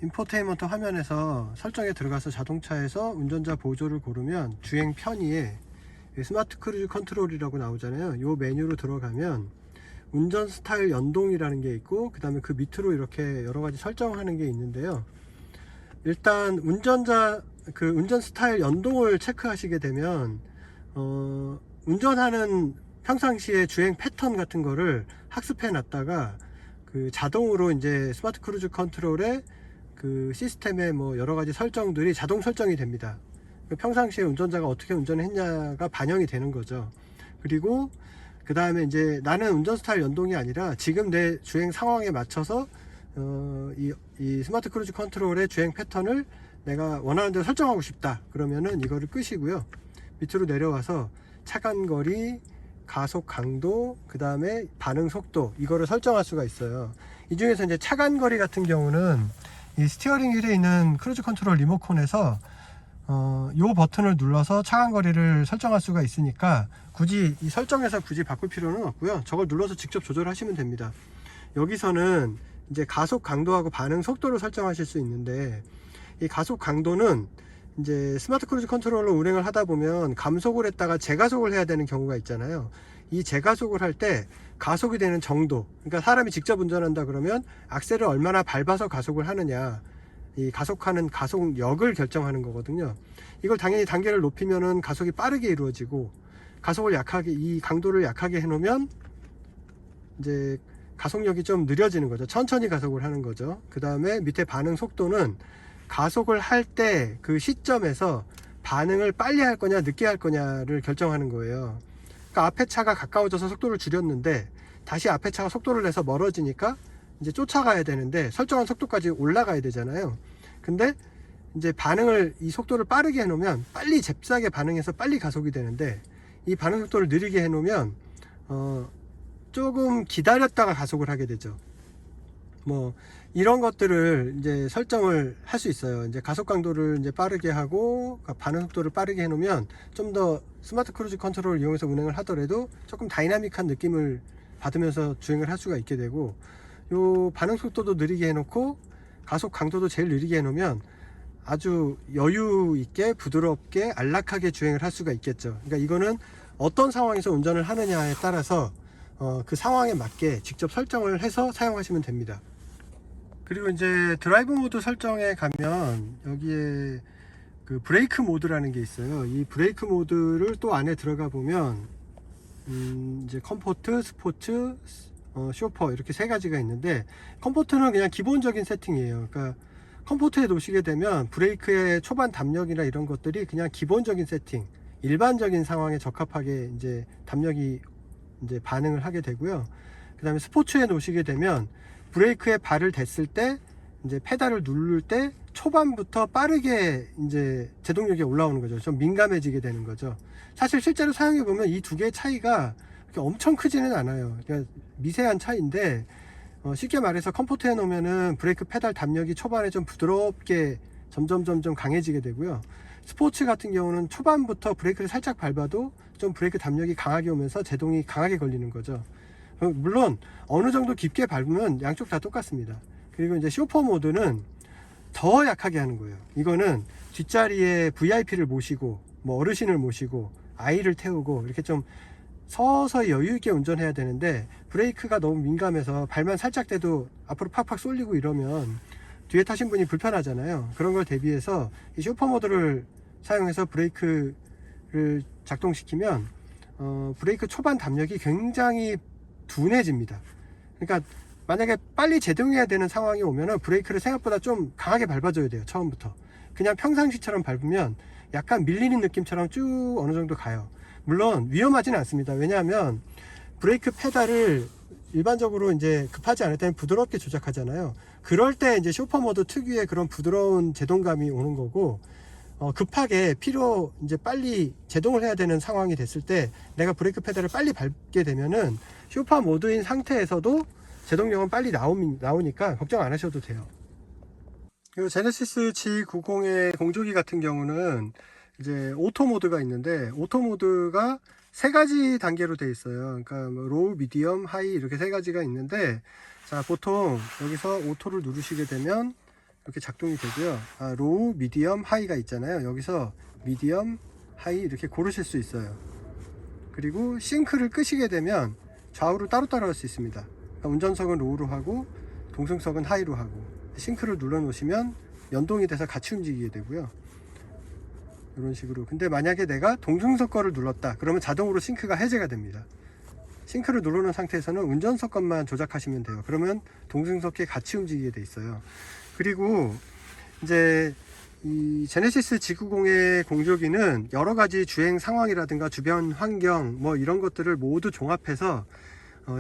인포테인먼트 화면에서 설정에 들어가서 자동차에서 운전자 보조를 고르면 주행 편의에 스마트 크루즈 컨트롤이라고 나오잖아요. 이 메뉴로 들어가면 운전 스타일 연동이라는 게 있고, 그 다음에 그 밑으로 이렇게 여러 가지 설정하는 게 있는데요. 일단 운전 스타일 연동을 체크하시게 되면 운전하는 평상시에 주행 패턴 같은 거를 학습해 놨다가 그 자동으로 이제 스마트 크루즈 컨트롤에 그 시스템의 뭐 여러 가지 설정들이 자동 설정이 됩니다. 평상시에 운전자가 어떻게 운전했냐가 반영이 되는 거죠. 그리고 그 다음에 이제 나는 운전 스타일 연동이 아니라 지금 내 주행 상황에 맞춰서 이 스마트 크루즈 컨트롤의 주행 패턴을 내가 원하는 대로 설정하고 싶다 그러면은 이거를 끄시고요, 밑으로 내려와서 차간거리, 가속 강도, 그 다음에 반응 속도, 이거를 설정할 수가 있어요. 이 중에서 이제 차간거리 같은 경우는 이 스티어링 휠에 있는 크루즈 컨트롤 리모컨에서 요 버튼을 눌러서 차간거리를 설정할 수가 있으니까 굳이 이 설정에서 굳이 바꿀 필요는 없고요, 저걸 눌러서 직접 조절하시면 됩니다. 여기서는 이제 가속 강도하고 반응 속도를 설정하실 수 있는데, 이 가속 강도는 이제 스마트 크루즈 컨트롤러 운행을 하다 보면 감속을 했다가 재가속을 해야 되는 경우가 있잖아요. 이 재가속을 할 때 가속이 되는 정도, 그러니까 사람이 직접 운전한다 그러면 악셀을 얼마나 밟아서 가속을 하느냐, 이 가속하는 가속력을 결정하는 거거든요. 이걸 당연히 단계를 높이면은 가속이 빠르게 이루어지고, 가속을 약하게, 이 강도를 약하게 해 놓으면 이제 가속력이 좀 느려지는 거죠. 천천히 가속을 하는 거죠. 그 다음에 밑에 반응 속도는 가속을 할 때 그 시점에서 반응을 빨리 할 거냐 늦게 할 거냐를 결정하는 거예요. 그러니까 앞에 차가 가까워져서 속도를 줄였는데 다시 앞에 차가 속도를 내서 멀어지니까 이제 쫓아가야 되는데 설정한 속도까지 올라가야 되잖아요. 근데 이제 반응을, 이 속도를 빠르게 해 놓으면 빨리 잽싸게 반응해서 빨리 가속이 되는데, 이 반응 속도를 느리게 해 놓으면 조금 기다렸다가 가속을 하게 되죠. 뭐 이런 것들을 이제 설정을 할 수 있어요. 이제 가속 강도를 이제 빠르게 하고 반응 속도를 빠르게 해 놓으면 좀 더 스마트 크루즈 컨트롤을 이용해서 운행을 하더라도 조금 다이나믹한 느낌을 받으면서 주행을 할 수가 있게 되고, 요 반응 속도도 느리게 해 놓고 가속 강도도 제일 느리게 해 놓으면 아주 여유 있게 부드럽게 안락하게 주행을 할 수가 있겠죠. 그러니까 이거는 어떤 상황에서 운전을 하느냐에 따라서 그 상황에 맞게 직접 설정을 해서 사용하시면 됩니다. 그리고 이제 드라이브 모드 설정에 가면 여기에 그 브레이크 모드라는 게 있어요. 이 브레이크 모드를 또 안에 들어가 보면 이제 컴포트, 스포츠, 쇼퍼, 이렇게 세 가지가 있는데, 컴포트는 그냥 기본적인 세팅이에요. 그러니까 컴포트에 놓으시게 되면 브레이크의 초반 담력이나 이런 것들이 그냥 기본적인 세팅, 일반적인 상황에 적합하게 이제 담력이 이제 반응을 하게 되고요. 그 다음에 스포츠에 놓으시게 되면 브레이크에 발을 댔을 때 이제 페달을 누를 때 초반부터 빠르게 이제 제동력이 올라오는 거죠. 좀 민감해지게 되는 거죠. 사실 실제로 사용해 보면 이 두 개의 차이가 그렇게 엄청 크지는 않아요. 그러니까 미세한 차이인데, 쉽게 말해서 컴포트에 놓으면은 브레이크 페달 담력이 초반에 좀 부드럽게 점점 강해지게 되고요. 스포츠 같은 경우는 초반부터 브레이크를 살짝 밟아도 좀 브레이크 담력이 강하게 오면서 제동이 강하게 걸리는 거죠. 물론 어느 정도 깊게 밟으면 양쪽 다 똑같습니다. 그리고 이제 쇼퍼 모드는 더 약하게 하는 거예요. 이거는 뒷자리에 VIP를 모시고 뭐 어르신을 모시고 아이를 태우고 이렇게 좀 서서히 여유 있게 운전해야 되는데, 브레이크가 너무 민감해서 발만 살짝 떼도 앞으로 팍팍 쏠리고 이러면 뒤에 타신 분이 불편하잖아요. 그런 걸 대비해서 이 쇼퍼 모드를 사용해서 브레이크를 작동시키면 브레이크 초반 담력이 굉장히 둔해집니다. 그러니까 만약에 빨리 제동해야 되는 상황이 오면은 브레이크를 생각보다 좀 강하게 밟아줘야 돼요. 처음부터 그냥 평상시처럼 밟으면 약간 밀리는 느낌처럼 쭉 어느 정도 가요. 물론 위험하지는 않습니다. 왜냐하면 브레이크 페달을 일반적으로 이제 급하지 않을 때는 부드럽게 조작하잖아요. 그럴 때 이제 쇼퍼 모드 특유의 그런 부드러운 제동감이 오는 거고, 급하게 이제 빨리 제동을 해야 되는 상황이 됐을 때 내가 브레이크 페달을 빨리 밟게 되면은 쇼퍼 모드인 상태에서도 제동력은 빨리 나오니까 걱정 안 하셔도 돼요. 그리고 제네시스 G90의 공조기 같은 경우는 이제 오토 모드가 있는데, 오토 모드가 세 가지 단계로 되어 있어요. 그러니까 뭐 로우, 미디엄, 하이 이렇게 세 가지가 있는데, 자 보통 여기서 오토를 누르시게 되면 이렇게 작동이 되고요. 로우, 미디엄, 하이가 있잖아요. 여기서 미디엄, 하이 이렇게 고르실 수 있어요. 그리고 싱크를 끄시게 되면 좌우로 따로따로 할 수 있습니다. 그러니까 운전석은 로우로 하고 동승석은 하이로 하고, 싱크를 눌러 놓으시면 연동이 돼서 같이 움직이게 되고요. 이런 식으로. 근데 만약에 내가 동승석 거를 눌렀다 그러면 자동으로 싱크가 해제가 됩니다. 싱크를 누르는 상태에서는 운전석 것만 조작하시면 돼요. 그러면 동승석에 같이 움직이게 돼 있어요. 그리고 이제 이 제네시스 G90의 공조기는 여러 가지 주행 상황이라든가 주변 환경 뭐 이런 것들을 모두 종합해서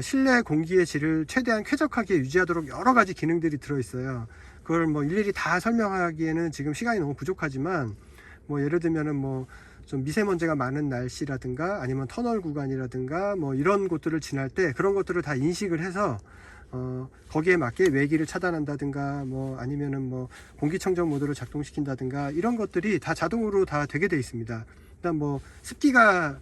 실내 공기의 질을 최대한 쾌적하게 유지하도록 여러 가지 기능들이 들어있어요. 그걸 뭐 일일이 다 설명하기에는 지금 시간이 너무 부족하지만, 뭐 예를 들면은 뭐 좀 미세먼지가 많은 날씨라든가 아니면 터널 구간이라든가 뭐 이런 곳들을 지날 때 그런 것들을 다 인식을 해서 거기에 맞게 외기를 차단한다든가 뭐 아니면은 뭐 공기청정 모드를 작동시킨다든가 이런 것들이 다 자동으로 다 되게 돼 있습니다. 일단 뭐 습기가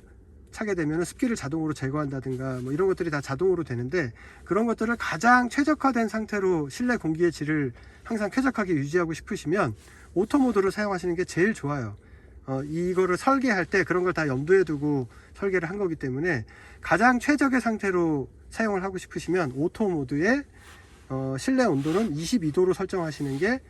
차게 되면 습기를 자동으로 제거한다든가 뭐 이런 것들이 다 자동으로 되는데, 그런 것들을 가장 최적화된 상태로 실내 공기의 질을 항상 쾌적하게 유지하고 싶으시면 오토 모드를 사용하시는 게 제일 좋아요. 이거를 설계할 때 그런 걸 다 염두에 두고 설계를 한 거기 때문에 가장 최적의 상태로 사용을 하고 싶으시면 오토 모드의 실내 온도는 22도로 설정하시는 게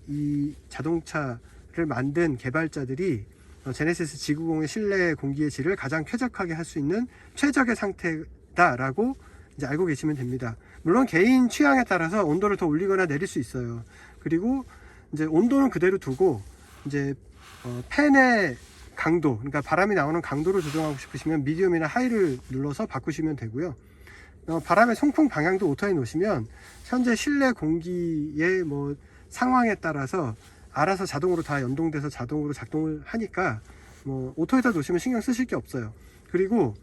이 자동차를 만든 개발자들이 제네시스 G90의 실내 공기의 질을 가장 쾌적하게 할 수 있는 최적의 상태다라고 이제 알고 계시면 됩니다. 물론 개인 취향에 따라서 온도를 더 올리거나 내릴 수 있어요. 그리고 이제 온도는 그대로 두고 이제 팬의 강도, 그러니까 바람이 나오는 강도를 조정하고 싶으시면 미디움이나 하이를 눌러서 바꾸시면 되고요. 바람의 송풍 방향도 오토에 놓으시면 현재 실내 공기의 뭐 상황에 따라서 알아서 자동으로 다 연동돼서 자동으로 작동을 하니까 뭐 오토에다 놓으시면 신경 쓰실 게 없어요. 그리고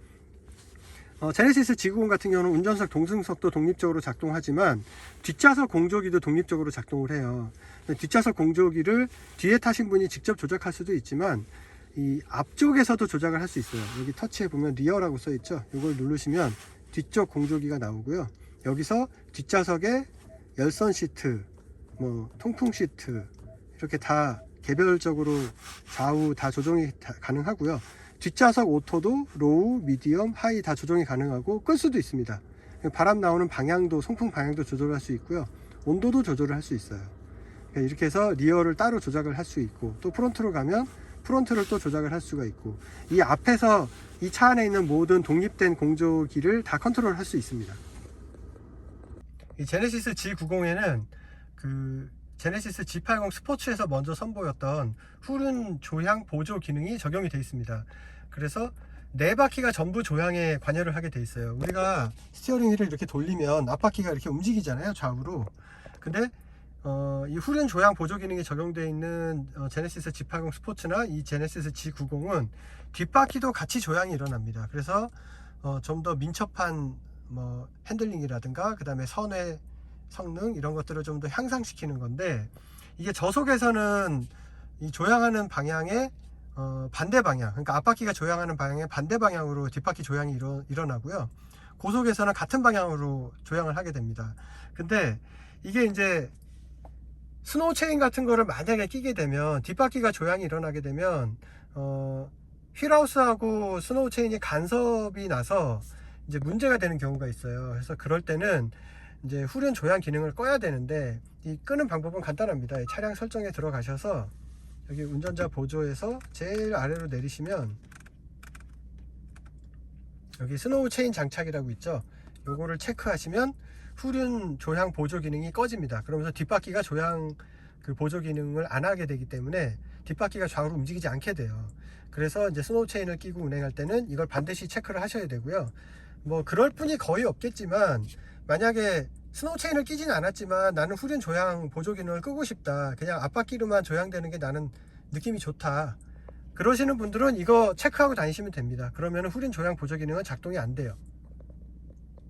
제네시스 G90 같은 경우는 운전석 동승석도 독립적으로 작동하지만 뒷좌석 공조기도 독립적으로 작동을 해요. 뒷좌석 공조기를 뒤에 타신 분이 직접 조작할 수도 있지만 이 앞쪽에서도 조작을 할 수 있어요. 여기 터치해 보면 리어라고 써 있죠. 이걸 누르시면 뒤쪽 공조기가 나오고요. 여기서 뒷좌석에 열선 시트, 뭐 통풍 시트 이렇게 다 개별적으로 좌우 다 조정이 가능하고요. 뒷좌석 오토도 로우, 미디엄, 하이 다 조정이 가능하고 끌 수도 있습니다. 바람 나오는 방향도, 송풍 방향도 조절할 수 있고요. 온도도 조절을 할 수 있어요. 이렇게 해서 리어를 따로 조작을 할 수 있고, 또 프론트로 가면 프론트를 또 조작을 할 수가 있고, 이 앞에서 이 차 안에 있는 모든 독립된 공조기를 다 컨트롤 할 수 있습니다. 이 제네시스 G90에는 그 제네시스 G80 스포츠에서 먼저 선보였던 후륜 조향 보조 기능이 적용이 되어 있습니다. 그래서 네 바퀴가 전부 조향에 관여를 하게 되어 있어요. 우리가 스티어링 휠을 이렇게 돌리면 앞바퀴가 이렇게 움직이잖아요, 좌우로. 근데 이 후륜 조향 보조 기능이 적용되어 있는 제네시스 G80 스포츠나 이 제네시스 G90은 뒷바퀴도 같이 조향이 일어납니다. 그래서 좀 더 민첩한 뭐 핸들링이라든가 그 다음에 선의 성능 이런 것들을 좀 더 향상시키는 건데, 이게 저속에서는 이 조향하는 방향의 반대 방향, 그러니까 앞바퀴가 조향하는 방향의 반대 방향으로 뒷바퀴 조향이 일어나고요. 고속에서는 같은 방향으로 조향을 하게 됩니다. 근데 이게 이제 스노우 체인 같은 거를 만약에 끼게 되면, 뒷바퀴가 조향이 일어나게 되면 휠하우스하고 스노우 체인이 간섭이 나서 이제 문제가 되는 경우가 있어요. 그래서 그럴 때는 이제 후륜 조향 기능을 꺼야 되는데, 이 끄는 방법은 간단합니다. 차량 설정에 들어가셔서 여기 운전자 보조에서 제일 아래로 내리시면 여기 스노우 체인 장착이라고 있죠. 요거를 체크하시면 후륜 조향 보조 기능이 꺼집니다. 그러면서 뒷바퀴가 조향 그 보조 기능을 안 하게 되기 때문에 뒷바퀴가 좌우로 움직이지 않게 돼요. 그래서 이제 스노우 체인을 끼고 운행할 때는 이걸 반드시 체크를 하셔야 되고요. 뭐 그럴 분이 거의 없겠지만, 만약에 스노우 체인을 끼지는 않았지만 나는 후륜 조향 보조 기능을 끄고 싶다, 그냥 앞바퀴로만 조향되는 게 나는 느낌이 좋다, 그러시는 분들은 이거 체크하고 다니시면 됩니다. 그러면 후륜 조향 보조 기능은 작동이 안 돼요.